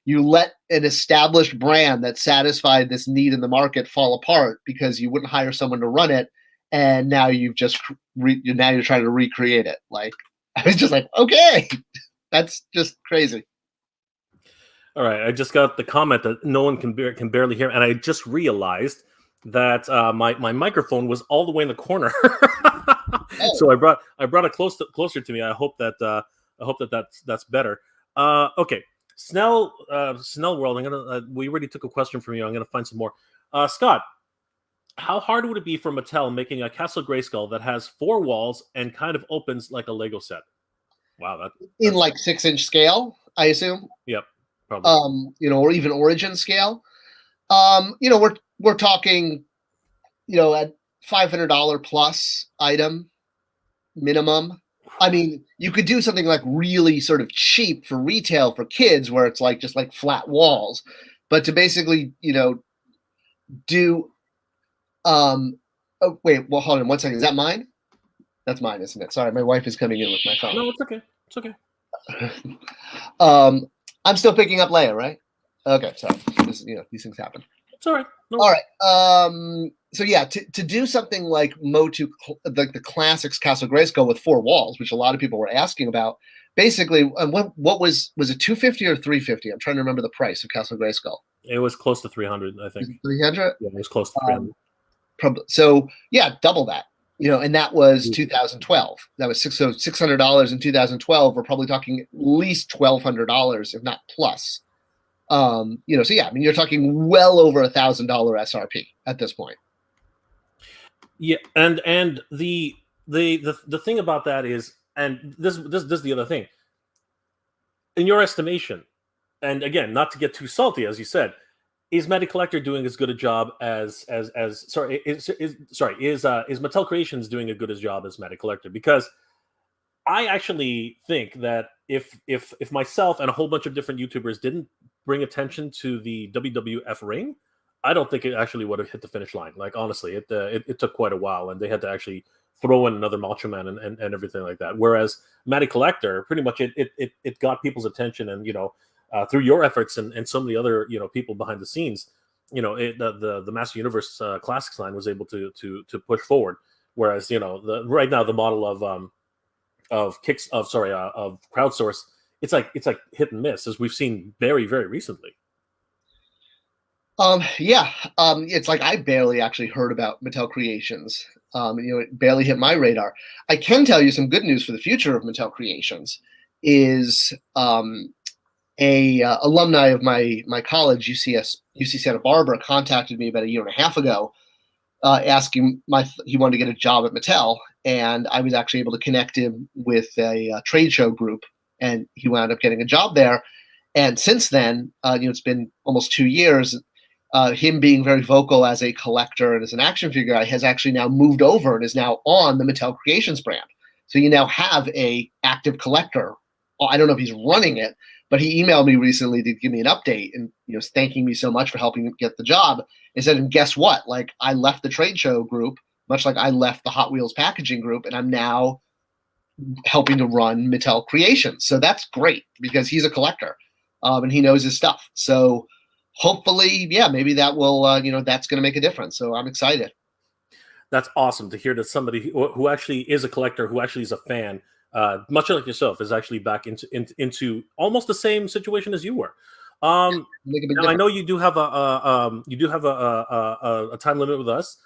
you let an established brand that satisfied this need in the market fall apart because you wouldn't hire someone to run it, and now you've just now you're trying to recreate it. Like, I was just like, okay, that's just crazy. All right, I just got the comment that no one can barely hear, and I just realized that my microphone was all the way in the corner. Oh. So I brought it closer to me. I hope that's better. Okay, Snell World. We already took a question from you. I'm gonna find some more. Scott, how hard would it be for Mattel making a Castle Grayskull that has 4 walls and kind of opens like a Lego set? Wow, that's in like 6-inch scale, I assume. Yep, probably. Or even Origin scale. We're talking, at $500 plus item minimum. I mean, you could do something like really sort of cheap for retail for kids, where it's like just like flat walls, but to basically, do. Oh wait, well, hold on 1 second. Is that mine? That's mine, isn't it? Sorry, my wife is coming in with my phone. No, it's okay. It's okay. I'm still picking up Leia, right? Okay, sorry. These things happen. It's all right. No. All right. So yeah, to do something like MOTU, like the Classics Castle Grayskull with 4 walls, which a lot of people were asking about. Basically, what was it, $250 or $350? I'm trying to remember the price of Castle Grayskull. It was close to 300, I think. 300? Yeah, it was close to 300. So yeah, double that. And that was 2012. That was $600 in 2012. We're probably talking at least $1,200, if not plus. So yeah, I mean, you're talking well over $1,000 SRP at this point. Yeah, and the thing about that is, and this is the other thing. In your estimation, and again, not to get too salty, as you said, is MattyCollector doing as good a job as is Mattel Creations doing a good a job as MattyCollector? Because I actually think that if myself and a whole bunch of different YouTubers didn't bring attention to the WWF ring, I don't think it actually would have hit the finish line. Like, honestly, it took quite a while, and they had to actually throw in another Macho Man and everything like that. Whereas MattyCollector, pretty much it got people's attention, and through your efforts and so many other people behind the scenes, the Master Universe Classics line was able to push forward. Whereas right now the model of crowdsource, it's like hit and miss, as we've seen very, very recently. It's like I barely actually heard about Mattel Creations. It barely hit my radar. I can tell you some good news for the future of Mattel Creations is a alumni of my college, UC Santa Barbara, contacted me about 1.5 years ago, asking he wanted to get a job at Mattel, and I was actually able to connect him with a trade show group, and he wound up getting a job there. And since then, it's been almost 2 years. Him being very vocal as a collector and as an action figure guy has actually now moved over and is now on the Mattel Creations brand. So you now have a active collector. I don't know if he's running it, but he emailed me recently to give me an update and thanking me so much for helping him get the job. He said, and guess what? Like, I left the trade show group, much like I left the Hot Wheels packaging group, and I'm now helping to run Mattel Creations. So that's great because he's a collector and he knows his stuff. So hopefully, yeah, maybe that will, that's going to make a difference. So I'm excited. That's awesome to hear that somebody who actually is a collector, who actually is a fan, much like yourself, is actually back into almost the same situation as you were. Now I know you do have a time limit with us.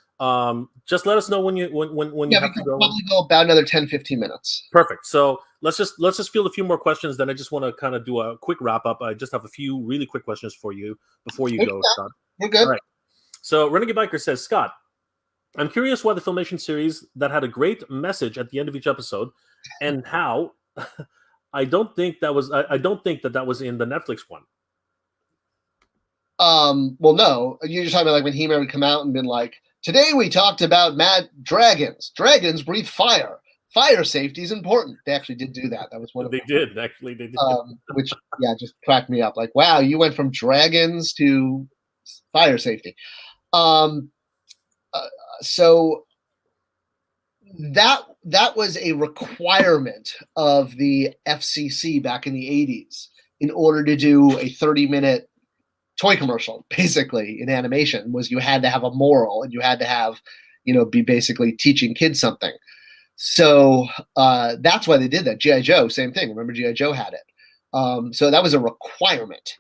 Just let us know when you have to go. Probably go about another 10-15 minutes. Perfect. So let's just field a few more questions. Then I just want to kind of do a quick wrap up. I just have a few really quick questions for you before you go, Scott. We're good. All right. So Renegade Biker says, Scott, I'm curious why the Filmation series that had a great message at the end of each episode, and how I don't think that was in the Netflix one. Well, no, you're just talking about like when He-Man would come out and been like, today we talked about mad dragons. Dragons breathe fire. Fire safety is important. They actually did do that. That was one of They did. Which just cracked me up. Like, wow, you went from dragons to fire safety. So that was a requirement of the FCC back in the 80s in order to do a 30-minute toy commercial, basically, in animation, was you had to have a moral and you had to have, be basically teaching kids something. So that's why they did that. G.I. Joe, same thing. Remember, G.I. Joe had it. So that was a requirement.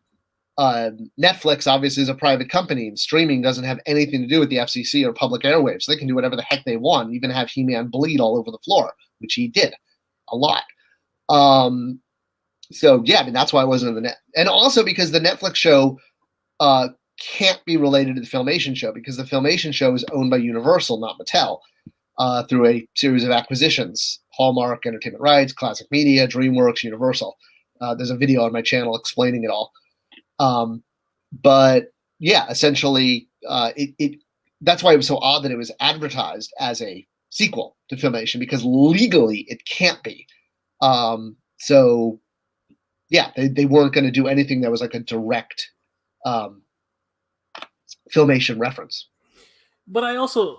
Netflix obviously is a private company, and streaming doesn't have anything to do with the FCC or public airwaves. So they can do whatever the heck they want, even have He-Man bleed all over the floor, which he did a lot. So yeah, I mean, that's why I wasn't in the net. And also because the Netflix show can't be related to the Filmation show, because the Filmation show is owned by Universal, not Mattel, through a series of acquisitions: Hallmark Entertainment Rights, Classic Media, DreamWorks, Universal. There's a video on my channel explaining it all. But yeah, essentially, that's why it was so odd that it was advertised as a sequel to Filmation, because legally it can't be. So yeah, they weren't going to do anything that was like a direct Filmation reference. But I also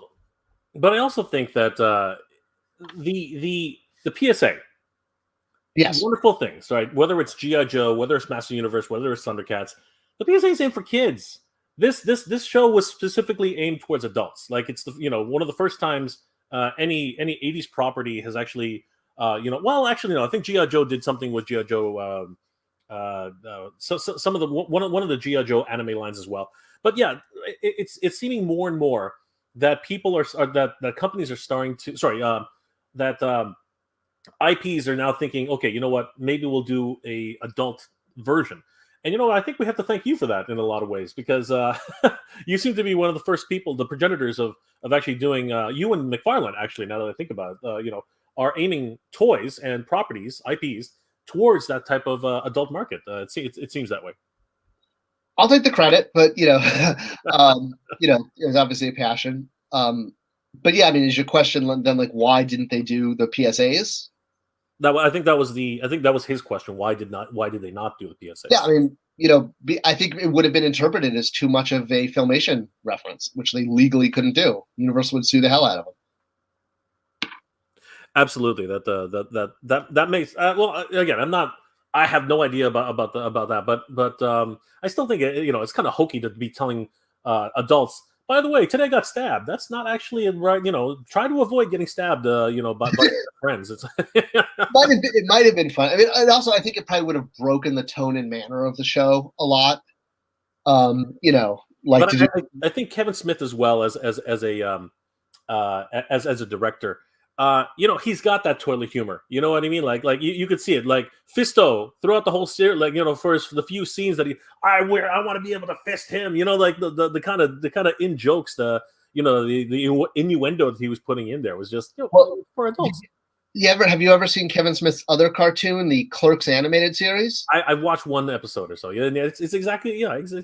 think that the PSA, yes, wonderful things, right? Whether it's G.I. Joe, whether it's Master Universe, whether it's Thundercats, the PSA is aimed for kids. This show was specifically aimed towards adults. Like, it's one of the first times any 80s property has actually well, actually no, I think G.I. Joe did something with G.I. Joe. So some of the one of the G.I. Joe anime lines as well. But yeah, it's seeming more and more that people that companies are starting to that IPs are now thinking, okay, you know what, maybe we'll do a adult version. And I think we have to thank you for that in a lot of ways, because you seem to be one of the first people, the progenitors of actually doing. You and McFarlane, actually, now that I think about it, are aiming toys and properties, IPs, towards that type of adult market. It seems that way. I'll take the credit, but it was obviously a passion. But yeah, I mean, is your question then like, why didn't they do the PSAs? I think that was his question. Why did they not do the PSAs? Yeah, I mean, I think it would have been interpreted as too much of a Filmation reference, which they legally couldn't do. Universal would sue the hell out of them. Absolutely. That makes well. Again, I have no idea about that, but I still think it's kind of hokey to be telling adults, by the way, today I got stabbed. That's not actually right. Try to avoid getting stabbed. By friends. It might have been fun. I mean, and also I think it probably would have broken the tone and manner of the show a lot. I think Kevin Smith, as well as a director, he's got that toilet humor. You know what I mean? Like you could see it. Like Fisto throughout the whole series. Like for the few scenes that I want to be able to fist him. Like the kind of in jokes, the innuendo that he was putting in there was just for adults. Have you ever seen Kevin Smith's other cartoon, the Clerks animated series? I watched one episode or so. Yeah, it's exactly that. So.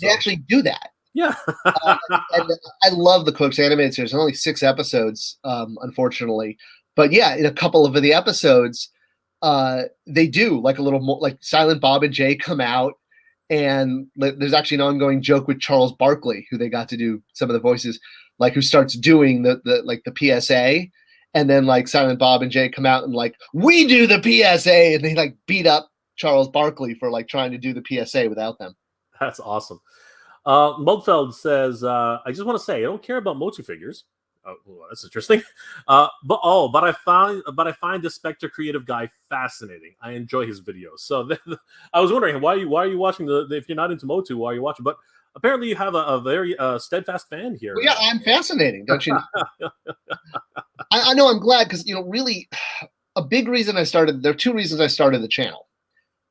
They actually do that. Yeah. And I love the Clerks animated series. There are only 6 episodes, unfortunately. But yeah, in a couple of the episodes, they do like a little more, like Silent Bob and Jay come out, and there's actually an ongoing joke with Charles Barkley, who they got to do some of the voices, like who starts doing the PSA. And then like Silent Bob and Jay come out and like, we do the PSA, and they like beat up Charles Barkley for like trying to do the PSA without them. That's awesome. Mugfeld says, I just want to say, I don't care about MOTU figures. Oh, well, that's interesting. But I find this Spector Creative guy fascinating. I enjoy his videos. So I was wondering why are you watching if you're not into MOTU, why are you watching? But apparently you have a very steadfast fan here. Well, yeah, I'm fascinating, don't you know? I know. I'm glad because really, a big reason there are two reasons I started the channel.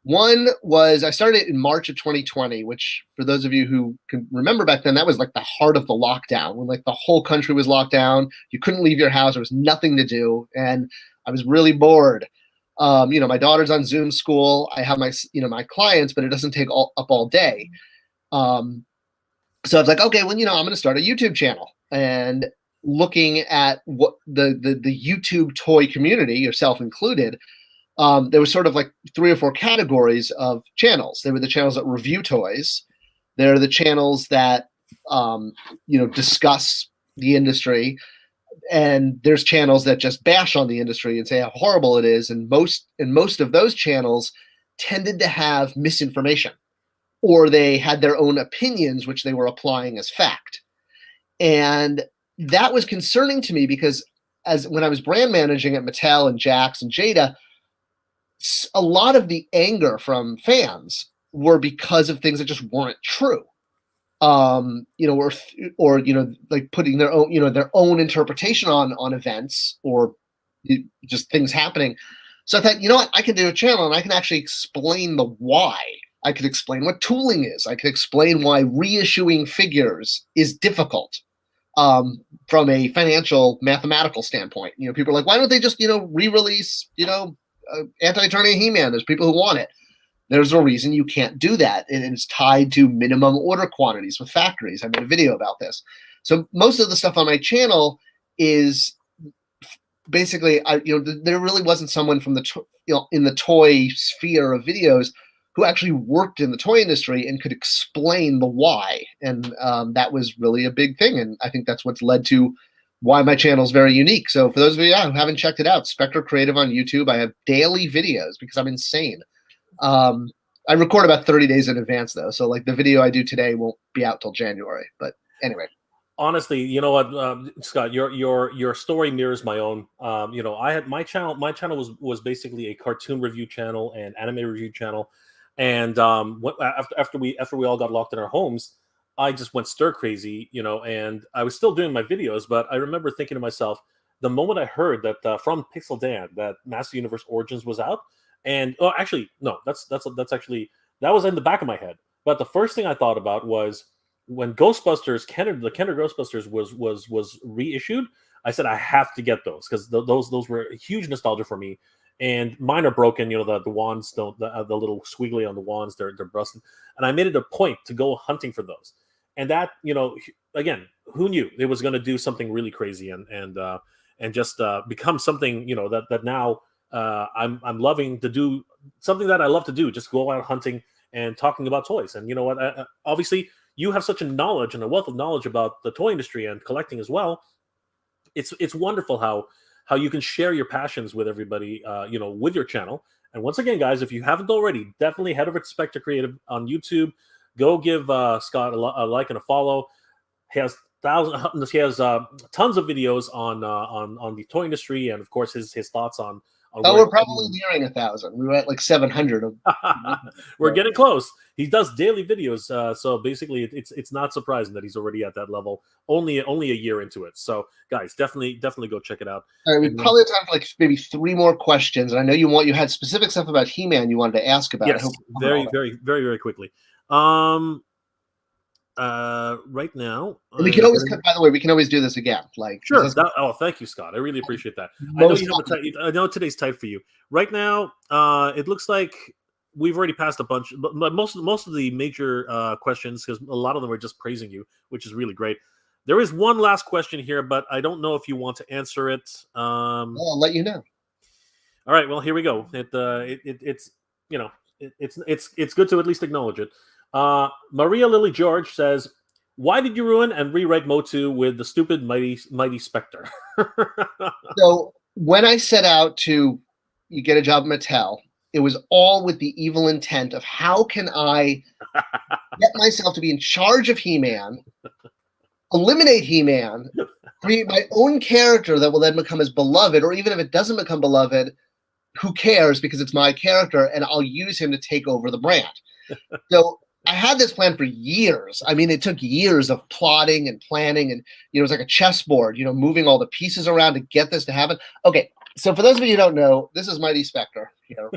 One was I started in March of 2020, which for those of you who can remember back then, that was like the heart of the lockdown when like the whole country was locked down. You couldn't leave your house. There was nothing to do. And I was really bored. My daughter's on Zoom school. I have my clients, but it doesn't take up all day. So I was like, okay, well, I'm going to start a YouTube channel. And looking at what the YouTube toy community, yourself included, there was sort of like 3 or 4 categories of channels. There were the channels that review toys. There are the channels that, discuss the industry. And there's channels that just bash on the industry and say how horrible it is. And most of those channels tended to have misinformation, or they had their own opinions, which they were applying as fact. And that was concerning to me because when I was brand managing at Mattel and Jax and Jada, a lot of the anger from fans were because of things that just weren't true. Or like putting their own interpretation on events or just things happening. So I thought, you know what, I can do a channel and I can actually explain the why. I could explain what tooling is. I could explain why reissuing figures is difficult from a financial, mathematical standpoint. People are like, why don't they just, re-release, Anti-Eternia He-Man? There's people who want it. There's a reason you can't do that. And it's tied to minimum order quantities with factories. I made a video about this. So most of the stuff on my channel is basically, there really wasn't someone from in the toy sphere of videos who actually worked in the toy industry and could explain the why. And that was really a big thing. And I think that's what's led to why my channel is very unique. So for those of you who haven't checked it out, Spector Creative on YouTube, I have daily videos because I'm insane. I record about 30 days in advance though. So like the video I do today won't be out till January, but anyway. Honestly, you know what, Scott, your story mirrors my own. I had my channel was basically a cartoon review channel and anime review channel. And after we all got locked in our homes, I just went stir crazy, and I was still doing my videos. But I remember thinking to myself, the moment I heard that from Pixel Dan that Master Universe Origins was out, and actually no, that's actually that was in the back of my head. But the first thing I thought about was when Ghostbusters, the Kenner Ghostbusters was reissued. I said I have to get those because those were a huge nostalgia for me. And mine are broken. The wands don't, the little squiggly on the wands, they're busted. And I made it a point to go hunting for those. And that, again, who knew it was going to do something really crazy and just become something, that now I'm loving to do, something that I love to do, just go out hunting and talking about toys. And you know what? Obviously, you have such a knowledge and a wealth of knowledge about the toy industry and collecting as well. It's wonderful how you can share your passions with everybody, with your channel. And once again, guys, if you haven't already, definitely head over to Spector Creative on YouTube. Go give Scott a like and a follow. He has tons of videos on the toy industry and, of course, his thoughts on. We're probably nearing 1,000. We were at like 700. We're getting close. He does daily videos, so basically, it's not surprising that he's already at that level. Only a year into it. So, guys, definitely go check it out. All right, we probably have time for like maybe 3 more questions. And I know you had specific stuff about He-Man you wanted to ask about. Yes, very quickly. Right now, and we can always by the way, we can always do this again. Like, sure. Thank you, Scott. I really appreciate that. I know today's tight for you. Right now, it looks like we've already passed a bunch, but most of the major questions, because a lot of them are just praising you, which is really great. There is one last question here, but I don't know if you want to answer it. I'll let you know. All right. Well, here we go. It's good to at least acknowledge it. Maria Lily George says, "Why did you ruin and rewrite MOTU with the stupid mighty Spectre?" So when I set out to get a job at Mattel, it was all with the evil intent of how can I get myself to be in charge of He-Man, eliminate He-Man, create my own character that will then become as beloved, or even if it doesn't become beloved, who cares, because it's my character, and I'll use him to take over the brand. So I had this plan for years. I mean, it took years of plotting and planning, and it was like a chessboard, moving all the pieces around to get this to happen. Okay, so for those of you who don't know, this is Mighty Spectre here.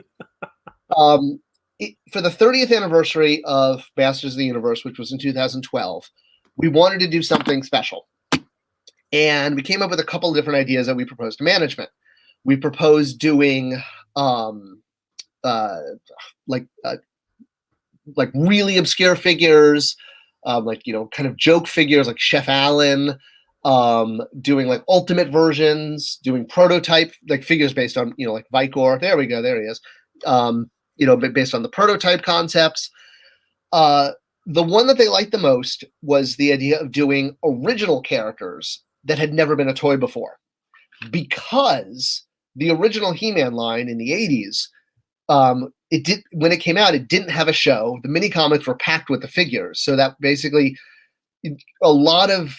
For the 30th anniversary of Masters of the Universe, which was in 2012, we wanted to do something special. And we came up with a couple of different ideas that we proposed to management. We proposed doing like really obscure figures, kind of joke figures like Chef Allen, doing like ultimate versions, doing prototype like figures based on like Vicor. There we go, there he is. Based on the prototype concepts. The one that they liked the most was the idea of doing original characters that had never been a toy before, because the original He-Man line in the 80s, when it came out, it didn't have a show. The mini comics were packed with the figures, so that basically a lot of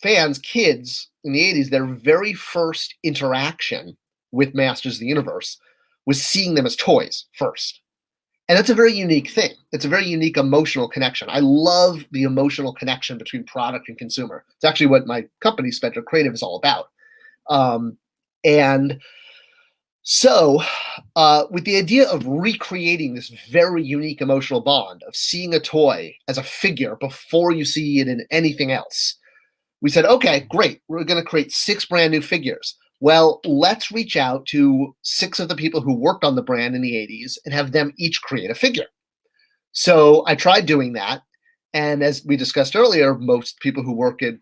fans, kids in the 80s, their very first interaction with Masters of the Universe was seeing them as toys first. And that's a very unique thing. It's a very unique emotional connection. I love the emotional connection between product and consumer. It's actually what my company, Spector Creative, is all about. And so with the idea of recreating this very unique emotional bond of seeing a toy as a figure before you see it in anything else, we said, okay, great. We're going to create 6 brand new figures. Well, let's reach out to 6 of the people who worked on the brand in the 80s and have them each create a figure. So I tried doing that. And as we discussed earlier, most people who work at,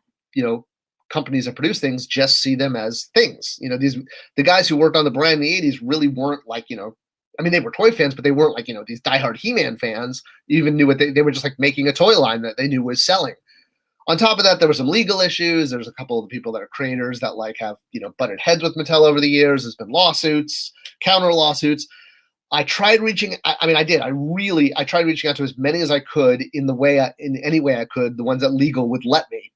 companies that produce things just see them as things. The guys who worked on the brand in the 80s really weren't like, they were toy fans, but they weren't like, these diehard He-Man fans. You even knew what they were just like making a toy line that they knew was selling. On top of that, there were some legal issues. There's a couple of the people that are creators that have, butted heads with Mattel over the years. There's been lawsuits, counter lawsuits. I tried reaching, I tried reaching out to as many as I could in any way I could, the ones that legal would let me.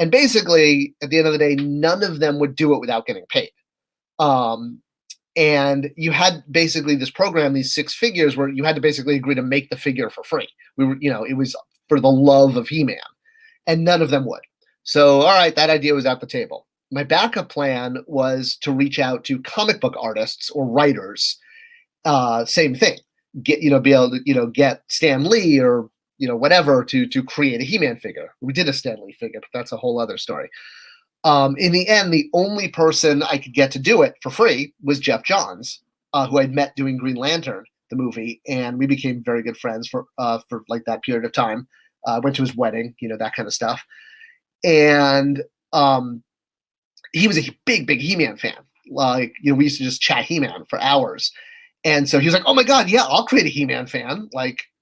And basically, at the end of the day, none of them would do it without getting paid. And you had basically this program, these 6 figures, where you had to basically agree to make the figure for free. It was for the love of He-Man. And none of them would. So, all right, that idea was at the table. My backup plan was to reach out to comic book artists or writers. Same thing. Be able to, get Stan Lee or, whatever to create a He-Man figure. We did a Stan Lee figure, but that's a whole other story. In the end, the only person I could get to do it for free was Jeff Johns, who I'd met doing Green Lantern, the movie, and we became very good friends for like that period of time. Went to his wedding, that kind of stuff. And he was a big He-Man fan. We used to just chat He-Man for hours. And so he was like, oh my God, yeah, I'll create a He-Man fan.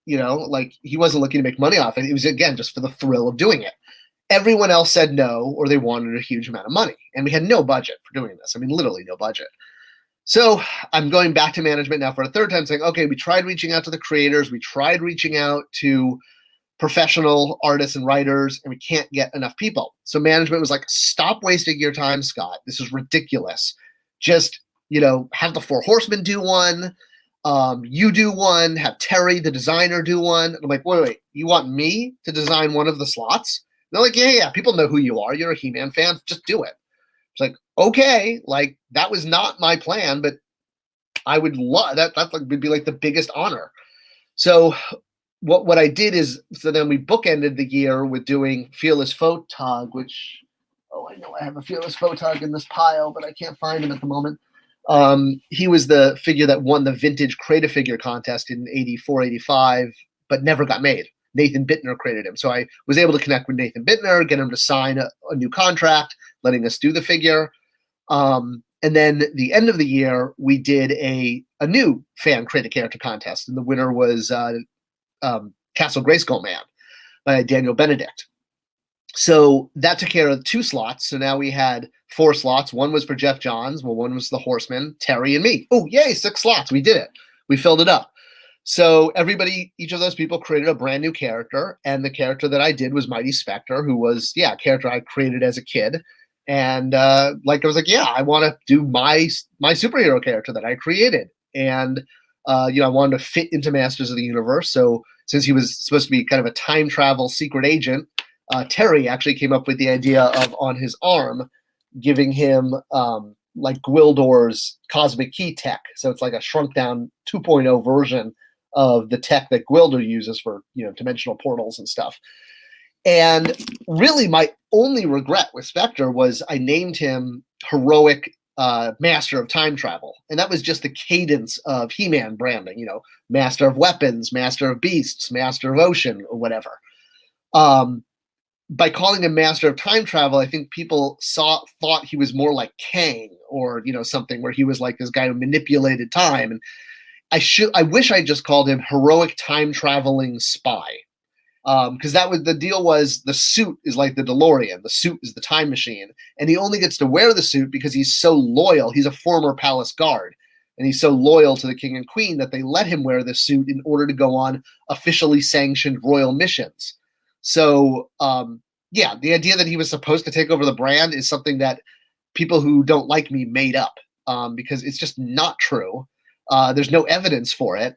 He wasn't looking to make money off it. It was, again, just for the thrill of doing it. Everyone else said no, or they wanted a huge amount of money. And we had no budget for doing this. Literally no budget. So I'm going back to management now for a third time saying, okay, we tried reaching out to the creators. We tried reaching out to professional artists and writers, and we can't get enough people. So management was like, stop wasting your time, Scott. This is ridiculous. Just, have the 4 Horsemen do one. You do one. Have Terry, the designer, do one. And I'm like, wait. You want me to design one of the slots? And they're like, yeah. People know who you are. You're a He-Man fan. Just do it. It's like, okay. That was not my plan, but I would love that. That would be like the biggest honor. So what I did is, so then we bookended the year with doing Fearless Photog, which, I know I have a Fearless Photog in this pile, but I can't find him at the moment. He was the figure that won the vintage Create-A Figure contest in 84, 85, but never got made. Nathan Bittner created him. So I was able to connect with Nathan Bittner, get him to sign a new contract, letting us do the figure. And then the end of the year, we did a new fan Create-A-Character contest, and the winner was Castle Grayskull Man by Daniel Benedict. So that took care of 2 slots. So now we had 4 slots. One was for Jeff Johns. Well, one was the Horseman, Terry, and me. Oh, yay, 6 slots. We did it. We filled it up. So everybody, each of those people created a brand new character. And the character that I did was Mighty Spectre, who was, a character I created as a kid. And like I was like, yeah, I want to do my superhero character that I created, and you know, I wanted to fit into Masters of the Universe. So since he was supposed to be kind of a time travel secret agent, Terry actually came up with the idea of on his arm giving him like Gwildor's cosmic key tech. So it's like a shrunk down 2.0 version of the tech that Gwildor uses for, you know, dimensional portals and stuff. And really, my only regret with Spectre was I named him Heroic Master of Time Travel. And that was just the cadence of He-Man branding, you know, Master of Weapons, Master of Beasts, Master of Ocean, or whatever. By calling him Master of Time Travel, I think people thought he was more like Kang, or, you know, something where he was like this guy who manipulated time. And I wish I just called him Heroic Time Traveling Spy. Because that was the deal. Was the suit is like the DeLorean, the suit is the time machine, and he only gets to wear the suit because he's so loyal. He's a former palace guard, and he's so loyal to the king and queen that they let him wear the suit in order to go on officially sanctioned royal missions. So yeah, the idea that he was supposed to take over the brand is something that people who don't like me made up, because it's just not true. There's no evidence for it.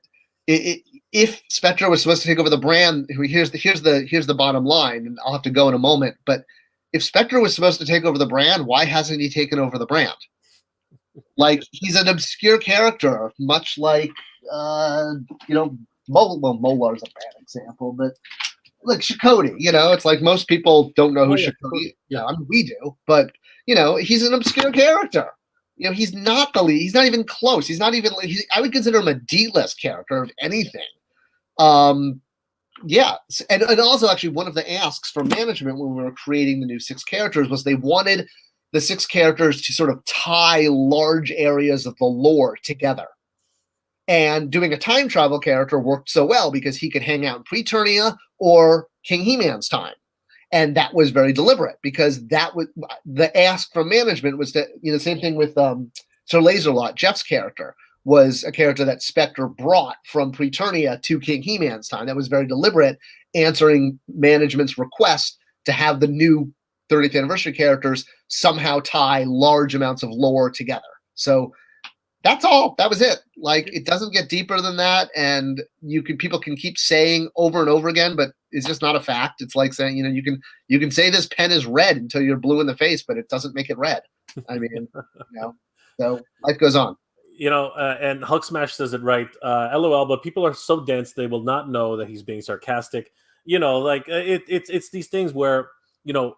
If Spectre was supposed to take over the brand, here's the bottom line, and I'll have to go in a moment. But if Spectre was supposed to take over the brand, why hasn't he taken over the brand? Like, he's an obscure character, much like you know, Molar's a bad example, but like Chakotay, you know, it's like most people don't know who Chakotay is. Yeah, I mean, we do, but you know, he's an obscure character. You know, he's not the lead. He's not even close. He's not even. I would consider him a D-list character of anything. Yeah, and also actually one of the asks from management when we were creating the new 6 characters was they wanted the 6 characters to sort of tie large areas of the lore together. And doing a time travel character worked so well because he could hang out in Preternia or King He-Man's time. And that was very deliberate because that was the ask from management was that, you know, same thing with Sir Laserlot, Jeff's character was a character that Spectre brought from Preternia to King He-Man's time. That was very deliberate, answering management's request to have the new 30th anniversary characters somehow tie large amounts of lore together. So that's all. That was it. Like, it doesn't get deeper than that, and people can keep saying over and over again, but it's just not a fact. It's like saying, you know, you can say this pen is red until you're blue in the face, but it doesn't make it red. I mean, you know, so life goes on. You know, and Hulk Smash says it right. LOL, but people are so dense they will not know that he's being sarcastic. You know, like it's these things where, you know,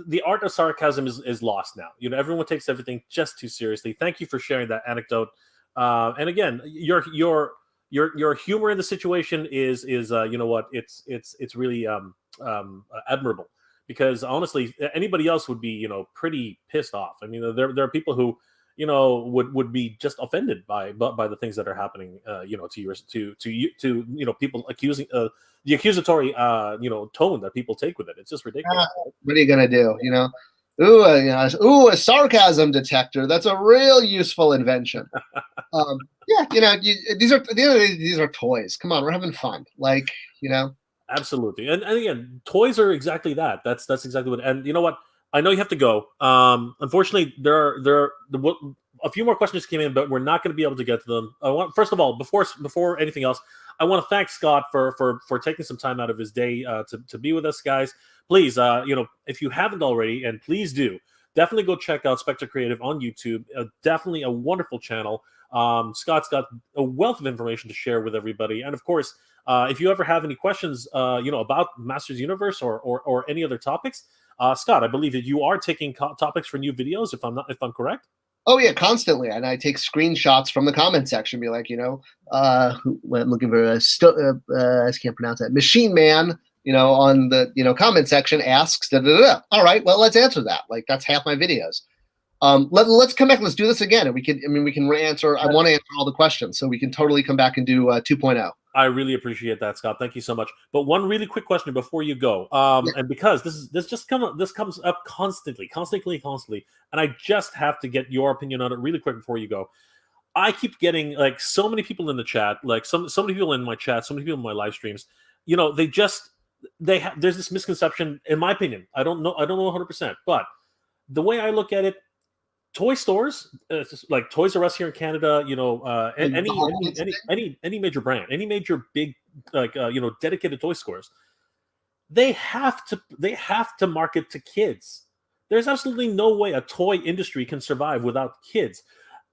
the art of sarcasm is lost now. You know, everyone takes everything just too seriously. Thank you for sharing that anecdote. And again, your humor in the situation is you know what, it's really admirable, because honestly, anybody else would be, you know, pretty pissed off. I mean, there are people who, you know, would be just offended by the things that are happening, you know, to you know, people accusing the accusatory you know, tone that people take with it. It's just ridiculous. What are you gonna do? You know, a sarcasm detector. That's a real useful invention. Yeah, you know, these are toys. Come on, we're having fun. Like, you know. Absolutely, and again, toys are exactly that. That's exactly what. And you know what? I know you have to go. Unfortunately, there are a few more questions came in, but we're not going to be able to get to them. First of all, before anything else, I want to thank Scott for taking some time out of his day to be with us, guys. Please, you know, if you haven't already, and please do, definitely go check out Spector Creative on YouTube. Definitely a wonderful channel. Scott's got a wealth of information to share with everybody, and of course, if you ever have any questions, you know, about Masters Universe or any other topics, Scott, I believe that you are taking topics for new videos, if I'm correct. Oh yeah, constantly, and I take screenshots from the comment section. Be like, you know, I'm looking for I can't pronounce that. Machine Man, you know, on the, you know, comment section asks. Da, da, da, da. All right, well, let's answer that. Like, that's half my videos. Let's come back. Let's do this again, and we can answer. I want to answer all the questions, so we can totally come back and do 2.0. I really appreciate that, Scott. Thank you so much. But one really quick question before you go, and because this comes up constantly, and I just have to get your opinion on it really quick before you go. I keep getting like so many people in the chat, like so many people in my chat, so many people in my live streams. You know, there's this misconception, in my opinion. I don't know 100%, but the way I look at it, toy stores, like Toys R Us here in Canada, any major brand, any major big dedicated toy stores, they have to market to kids. There's absolutely no way a toy industry can survive without kids.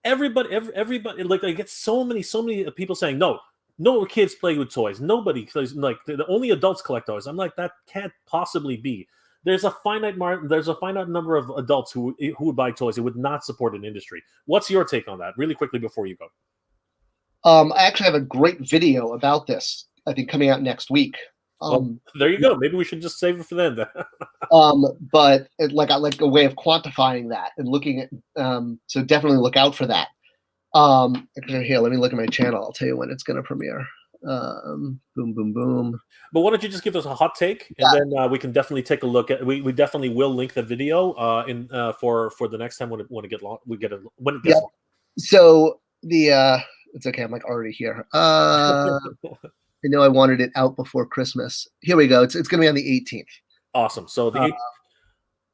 Everybody, like I get so many people saying no kids play with toys. Nobody plays, like the only adults collect toys. I'm like, that can't possibly be. There's a finite number of adults who would buy toys. It would not support an industry. What's your take on that, really quickly, before you go? I actually have a great video about this, I think, coming out next week. Well, there you go. Maybe we should just save it for then. But like a way of quantifying that and looking at, so definitely look out for that. Here, let me look at my channel. I'll tell you when it's going to premiere. Boom, boom, boom. But why don't you just give us a hot take, and then we can definitely take a look at. We definitely will link the video for the next time when it gets long. So it's okay. I'm like already here. I know I wanted it out before Christmas. Here we go. It's going to be on the 18th. Awesome. So at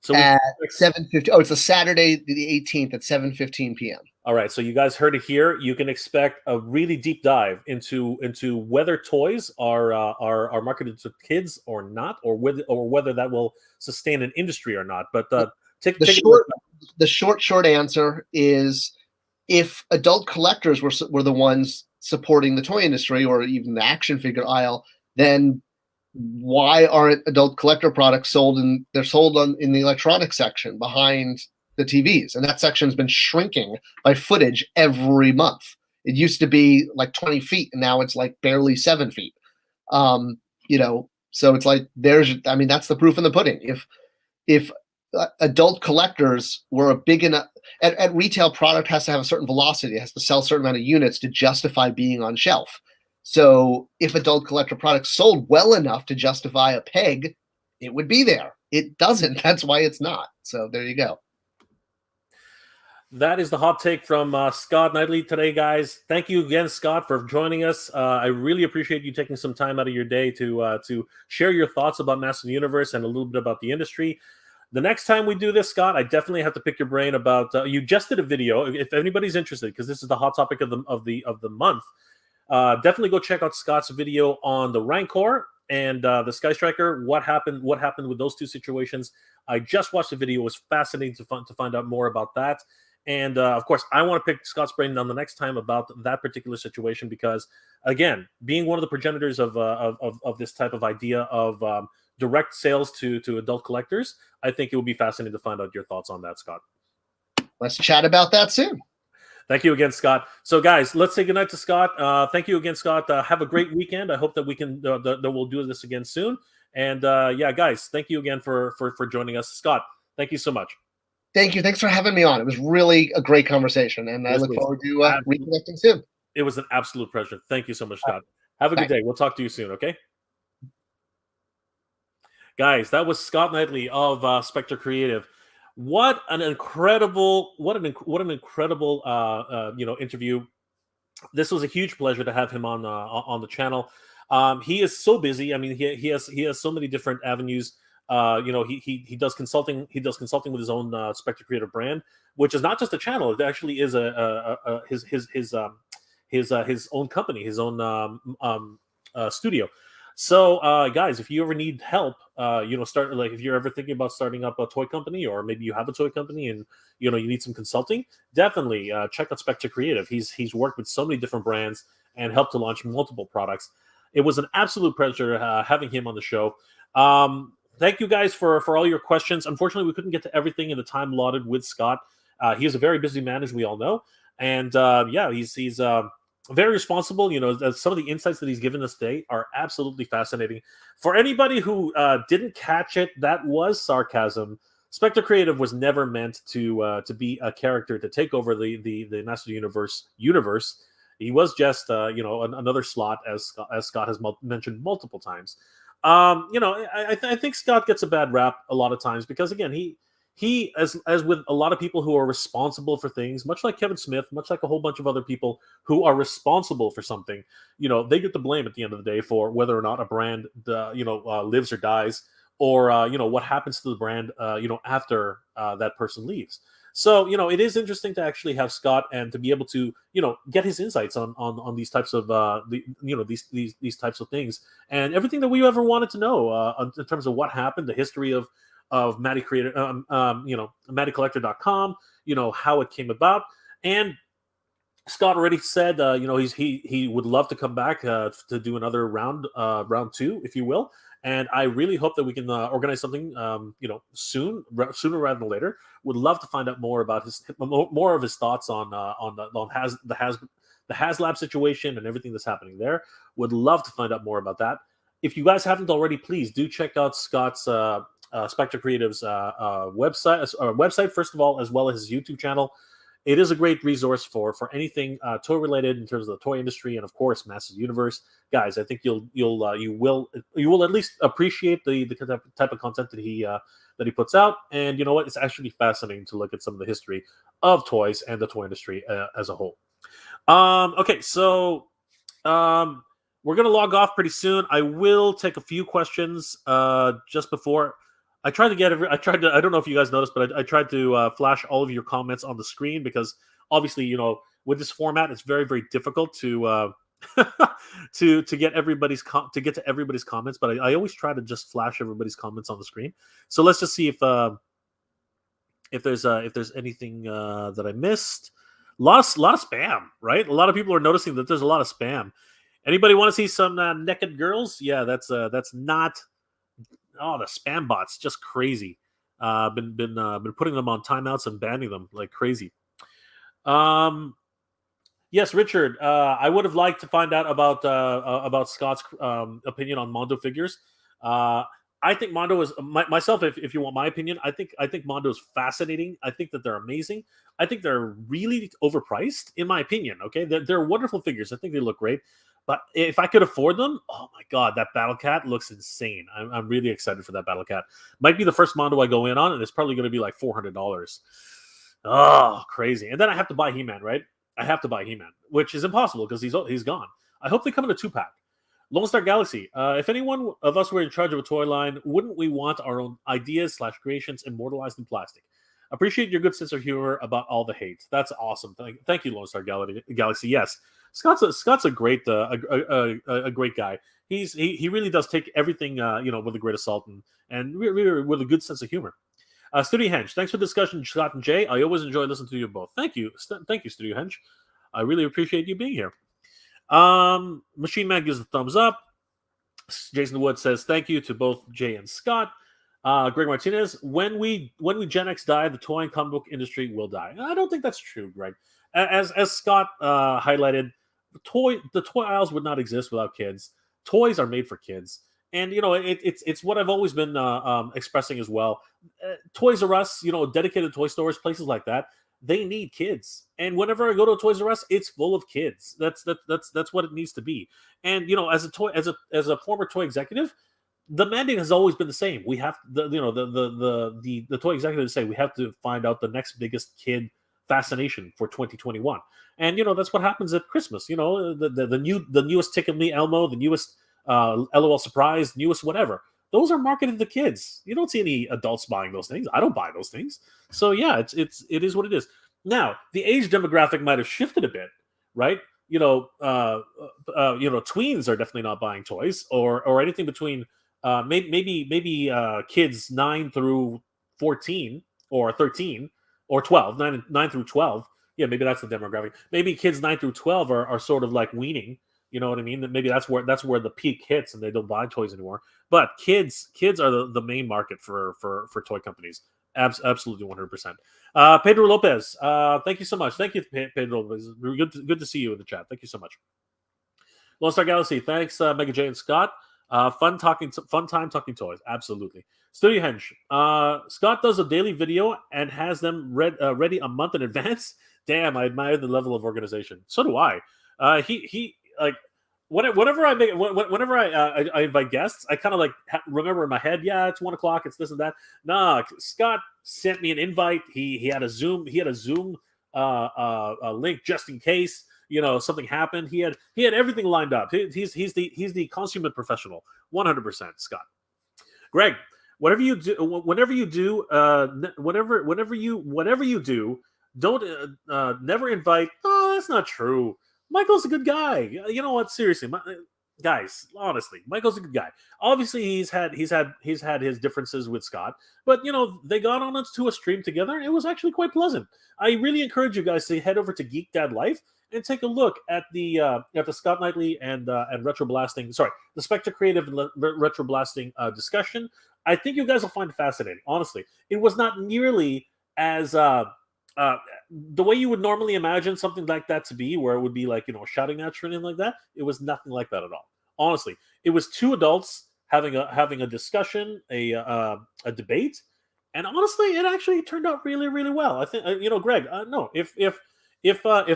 7:50. Oh, it's a Saturday, the 18th at 7:15 p.m. All right. So you guys heard it here. You can expect a really deep dive into whether toys are marketed to kids or not, or whether that will sustain an industry or not. But the short answer is, if adult collectors were the ones supporting the toy industry or even the action figure aisle, then why aren't adult collector products sold in the electronics section behind the TVs? And that section has been shrinking by footage every month. It used to be like 20 feet, and now it's like barely 7 feet. So it's like that's the proof in the pudding. If adult collectors were a big enough at retail, product has to have a certain velocity. It has to sell a certain amount of units to justify being on shelf. So if adult collector products sold well enough to justify a peg, it would be there. It doesn't. That's why it's not. So there you go. That is the hot take from Scott Neitlich today, guys. Thank you again, Scott, for joining us. I really appreciate you taking some time out of your day to share your thoughts about Master Universe and a little bit about the industry. The next time we do this, Scott, I definitely have to pick your brain about. You just did a video. If anybody's interested, because this is the hot topic of the month, definitely go check out Scott's video on the Rancor and the Sky Striker. What happened with those two situations? I just watched the video. It was fascinating to find out more about that. And of course, I want to pick Scott's brain on the next time about that particular situation, because again, being one of the progenitors of this type of idea of direct sales to adult collectors, I think it would be fascinating to find out your thoughts on that, Scott. Let's chat about that soon. Thank you again, Scott. So, guys, let's say goodnight to Scott. Thank you again, Scott. Have a great weekend. I hope that we can that we'll do this again soon. And guys, thank you again for joining us, Scott. Thank you so much. Thank you. Thanks for having me on. It was really a great conversation, and I look forward to reconnecting soon. It was an absolute pleasure. Thank you so much, Scott. Have a good day. We'll talk to you soon. Okay. Guys, that was Scott Neitlich of Spector Creative. What an incredible interview. This was a huge pleasure to have him on the channel. He is so busy. I mean, he has so many different avenues. He does consulting. He does consulting with his own Spector Creative brand, which is not just a channel. It actually is his own company, his own studio. So, guys, if you ever need help, if you're ever thinking about starting up a toy company, or maybe you have a toy company and you need some consulting, definitely check out Spector Creative. He's worked with so many different brands and helped to launch multiple products. It was an absolute pleasure having him on the show. Thank you guys for all your questions. Unfortunately, we couldn't get to everything in the time allotted with Scott. He is a very busy man, as we all know, and he's very responsible. Some of the insights that he's given us today are absolutely fascinating. For anybody who didn't catch it, that was sarcasm. Spector Creative was never meant to be a character to take over the Master Universe. He was just another slot, as Scott has mentioned multiple times. I think Scott gets a bad rap a lot of times because, again, he as with a lot of people who are responsible for things, much like Kevin Smith, much like a whole bunch of other people who are responsible for something, they get the blame at the end of the day for whether or not a brand lives or dies, or what happens to the brand after that person leaves. So it is interesting to actually have Scott and to be able to get his insights on these types of these types of things and everything that we ever wanted to know in terms of what happened, the history of Matty Creator, MattyCollector.com, how it came about. And Scott already said, he would love to come back to do another round 2, if you will. And I really hope that we can organize something, sooner rather than later. Would love to find out more about more of his thoughts on the HasLab situation and everything that's happening there. Would love to find out more about that. If you guys haven't already, please do check out Scott's Spector Creative's website first of all, as well as his YouTube channel. It is a great resource for anything toy related in terms of the toy industry and of course Masters Universe. Guys, I think you will at least appreciate the type of content that he puts out. And you know what? It's actually fascinating to look at some of the history of toys and the toy industry as a whole. Okay, so we're gonna log off pretty soon. I will take a few questions just before. I tried to I don't know if you guys noticed, but I tried to flash all of your comments on the screen because obviously, with this format, it's very, very difficult to to get to everybody's comments. But I always try to just flash everybody's comments on the screen. So let's just see if there's anything that I missed. A lot of spam, right? A lot of people are noticing that there's a lot of spam. Anybody want to see some naked girls? Yeah, that's not. Oh, the spam bots, just crazy. Been putting them on timeouts and banning them like crazy. Yes, Richard. I would have liked to find out about Scott's opinion on Mondo figures. I think Mondo is myself. If you want my opinion, I think Mondo is fascinating. I think that they're amazing. I think they're really overpriced, in my opinion. Okay, they're wonderful figures. I think they look great. But if I could afford them, oh my God, that Battle Cat looks insane. I'm really excited for that Battle Cat. Might be the first Mondo I go in on, and it's probably going to be like $400. Oh, crazy. And then I have to buy He-Man, right? I have to buy He-Man, which is impossible because he's gone. I hope they come in a 2-pack. Lone Star Galaxy. If anyone of us were in charge of a toy line, wouldn't we want our own ideas/creations immortalized in plastic? Appreciate your good sense of humor about all the hate. That's awesome. Thank you, Lone Star Galaxy. Yes. Scott's a great great guy. He really does take everything with a great assault and really with a good sense of humor. Studio Hench, thanks for the discussion, Scott and Jay. I always enjoy listening to you both. Thank you, Studio Hench. I really appreciate you being here. Machine Man gives a thumbs up. Jason Wood says thank you to both Jay and Scott. Greg Martinez, when we Gen X die, the toy and comic book industry will die. I don't think that's true, Greg. As Scott highlighted, the toy aisles would not exist without kids. Toys are made for kids, and it's what I've always been expressing as well. Toys R Us, dedicated toy stores, places like that, they need kids. And whenever I go to a Toys R Us, it's full of kids. That's what it needs to be. And as a former toy executive, the mandate has always been the same. We have the toy executives say we have to find out the next biggest kid fascination for 2021, and that's what happens at Christmas. The newest Tickle Me Elmo, the newest LOL Surprise, newest whatever. Those are marketed to kids. You don't see any adults buying those things. I don't buy those things. So yeah, it is what it is. Now the age demographic might have shifted a bit, right? Tweens are definitely not buying toys or anything between maybe kids 9 through 14 or 13 or 12, 9 through 12. Yeah, maybe that's the demographic. Maybe kids 9 through 12 are sort of like weaning. You know what I mean? Maybe that's where the peak hits and they don't buy toys anymore. But kids are the main market for toy companies. Absolutely 100%. Pedro Lopez, thank you so much. Thank you, Pedro Lopez. Good to see you in the chat. Thank you so much. Lone Star Galaxy, thanks, Mega J and Scott. Fun time talking toys. Absolutely. Studio Henge. Scott does a daily video and has them ready a month in advance. Damn, I admire the level of organization. So do I. He like whenever I invite guests, I kind of like remember in my head, yeah, it's 1 o'clock, it's this and that. Nah, Scott sent me an invite. He had a Zoom link just in case something happened. He had everything lined up. He's the consummate professional, 100%. Scott, Greg, whatever you do, whenever you do, whatever you do, don't never invite. Oh, that's not true. Michael's a good guy. You know what? Seriously, guys, honestly, Michael's a good guy. Obviously, he's had his differences with Scott, but they got on to a stream together. It was actually quite pleasant. I really encourage you guys to head over to Geek Dad Life and take a look at the Scott Neitlich and Retro Blasting. Sorry, the Spector Creative Retro Blasting discussion. I think you guys will find it fascinating. Honestly, it was not nearly as the way you would normally imagine something like that to be, where it would be like shouting match or anything like that. It was nothing like that at all. Honestly, it was two adults having a discussion, a debate, and honestly, it actually turned out really, really well. I think Greg. No, if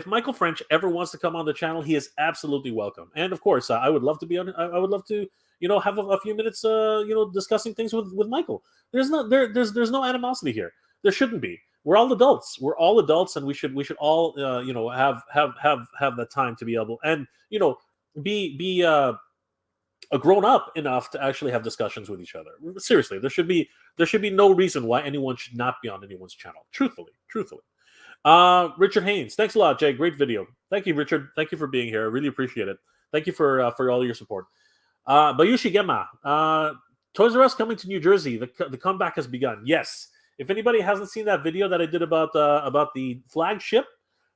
Michael French ever wants to come on the channel, he is absolutely welcome. And of course, I would love to be on. I would love to have a few minutes discussing things with Michael. There's no animosity here. There shouldn't be. We're all adults. We're all adults, and we should all have that time to be able and be grown up enough to actually have discussions with each other. Seriously, there should be no reason why anyone should not be on anyone's channel. Truthfully. Richard Haynes, thanks a lot, Jay. Great video. Thank you, Richard. Thank you for being here. I really appreciate it. Thank you for all your support. Bayushi Gemma, Toys R Us coming to New Jersey. The comeback has begun. Yes. If anybody hasn't seen that video that I did about the flagship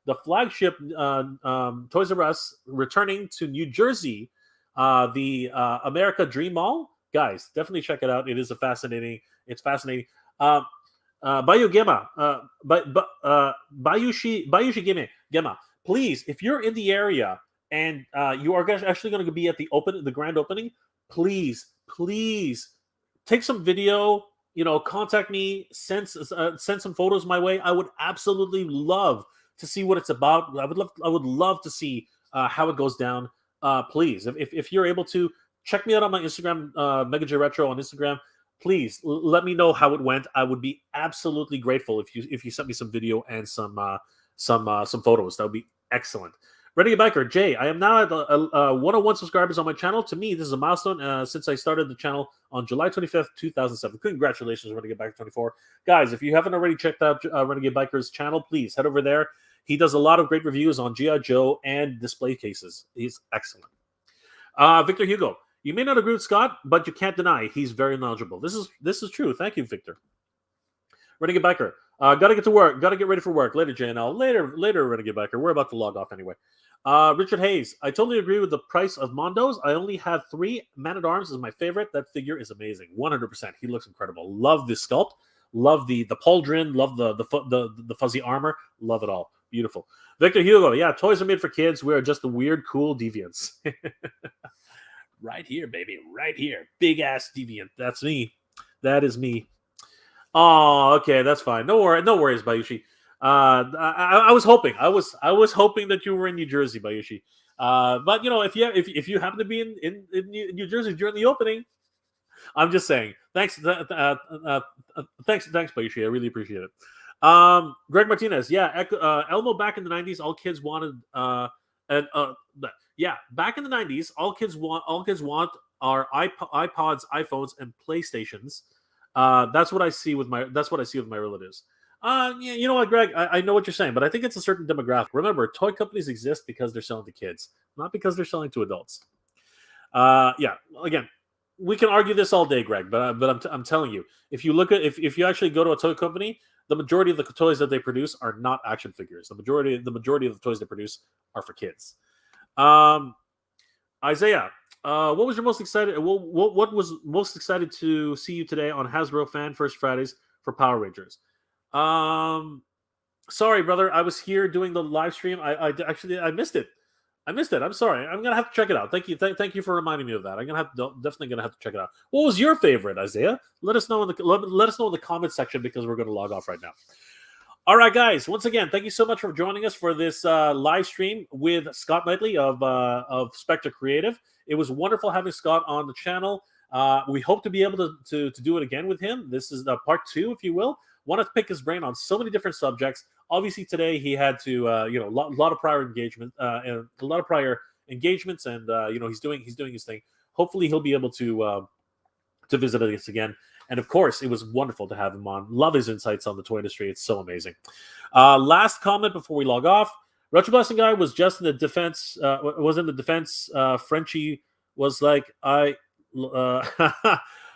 Toys R Us returning to New Jersey, the America Dream Mall, guys, definitely check it out. It is fascinating. It's fascinating. Bayu Gemma, Bayushi Gemma, please, if you're in the area and you are actually going to be at the grand opening, please take some video. Contact me, send some photos my way. I would absolutely love to see what it's about. I would love to see how it goes down. Please, if you're able to, check me out on my Instagram, MegaJ Retro on Instagram. Please let me know how it went. I would be absolutely grateful if you sent me some video and some photos. That would be excellent. Renegade Biker, Jay, I am now at 101 subscribers on my channel. To me, this is a milestone since I started the channel on July 25th, 2007. Congratulations, Renegade Biker 24. Guys, if you haven't already checked out Renegade Biker's channel, please head over there. He does a lot of great reviews on G.I. Joe and display cases. He's excellent. Victor Hugo, you may not agree with Scott, but you can't deny he's very knowledgeable. This is true. Thank you, Victor. Renegade Biker, gotta get to work. Gotta get ready for work. Later, JNL. Later, Renegade Biker. We're about to log off anyway. Richard Hayes, I totally agree with the price of Mondo's. I only have 3. Man-at-Arms is my favorite. That figure is amazing. 100%. He looks incredible. Love the sculpt. Love the pauldron. Love the fuzzy armor. Love it all. Beautiful. Victor Hugo, yeah, toys are made for kids. We are just the weird, cool deviants. Right here, baby. Right here. Big ass deviant. That's me. That is me. Oh, okay, that's fine. No worries, Bayushi. I was hoping. I was hoping that you were in New Jersey, Bayushi. But if you happen to be in New Jersey during the opening, I'm just saying. Thanks, thanks, Bayushi. I really appreciate it. Greg Martinez, yeah, Elmo. Back in the '90s, all kids wanted, back in the '90s, all kids want are iPods, iPhones, and PlayStations. That's what I see with my relatives. You know what, Greg? I know what you're saying, but I think it's a certain demographic. Remember, toy companies exist because they're selling to kids, not because they're selling to adults. Again, we can argue this all day, Greg, but I'm telling you, if you actually go to a toy company, the majority of the toys that they produce are not action figures. The majority of the toys they produce are for kids. Isaiah, what was your most excited? What was most excited to see you today on Hasbro Fan First Fridays for Power Rangers? Sorry, brother, I was here doing the live stream. I missed it. I'm sorry. I'm gonna have to check it out. Thank you for reminding me of that. I'm definitely gonna have to check it out. What was your favorite, Isaiah? Let us know in the comment section, because we're gonna log off right now. All right, guys. Once again, thank you so much for joining us for this live stream with Scott Neitlich of Spector Creative. It was wonderful having Scott on the channel. We hope to be able to do it again with him. This is part 2, if you will. Want to pick his brain on so many different subjects. Obviously, today he had to, a lot of prior engagement, and a lot of prior engagements, and he's doing his thing. Hopefully, he'll be able to visit us again. And of course, it was wonderful to have him on. Love his insights on the toy industry. It's so amazing. Last comment before we log off. Retro Blessing Guy was just in the defense. Was in the defense. Frenchie was like,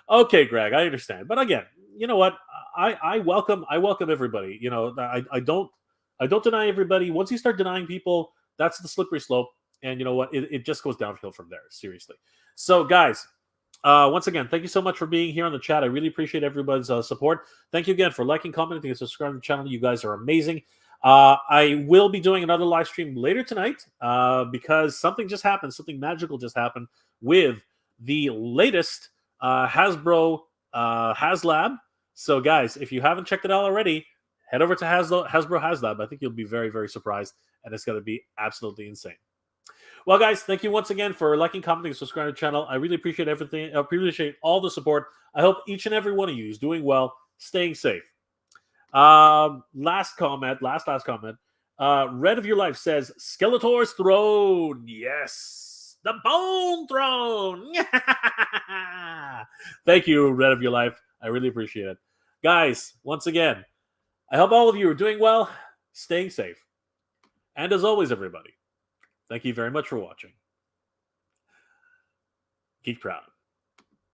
okay, Greg, I understand. But again, you know what? I welcome everybody. You know, I don't deny everybody. Once you start denying people, that's the slippery slope. And you know what? It just goes downhill from there. Seriously. So, guys, once again, thank you so much for being here on the chat. I really appreciate everybody's support. Thank you again for liking, commenting, and subscribing to the channel. You guys are amazing. I will be doing another live stream later tonight because something just happened. Something magical just happened with the latest Hasbro HasLab. So, guys, if you haven't checked it out already, head over to Hasbro HasLab. I think you'll be very, very surprised, and it's going to be absolutely insane. Well, guys, thank you once again for liking, commenting, and subscribing to the channel. I really appreciate everything. I appreciate all the support. I hope each and every one of you is doing well, staying safe. Last comment. Red of Your Life says, Skeletor's throne. Yes. The Bone Throne. Thank you, Red of Your Life. I really appreciate it. Guys, once again, I hope all of you are doing well, staying safe. And as always, everybody, thank you very much for watching. Geek Proud.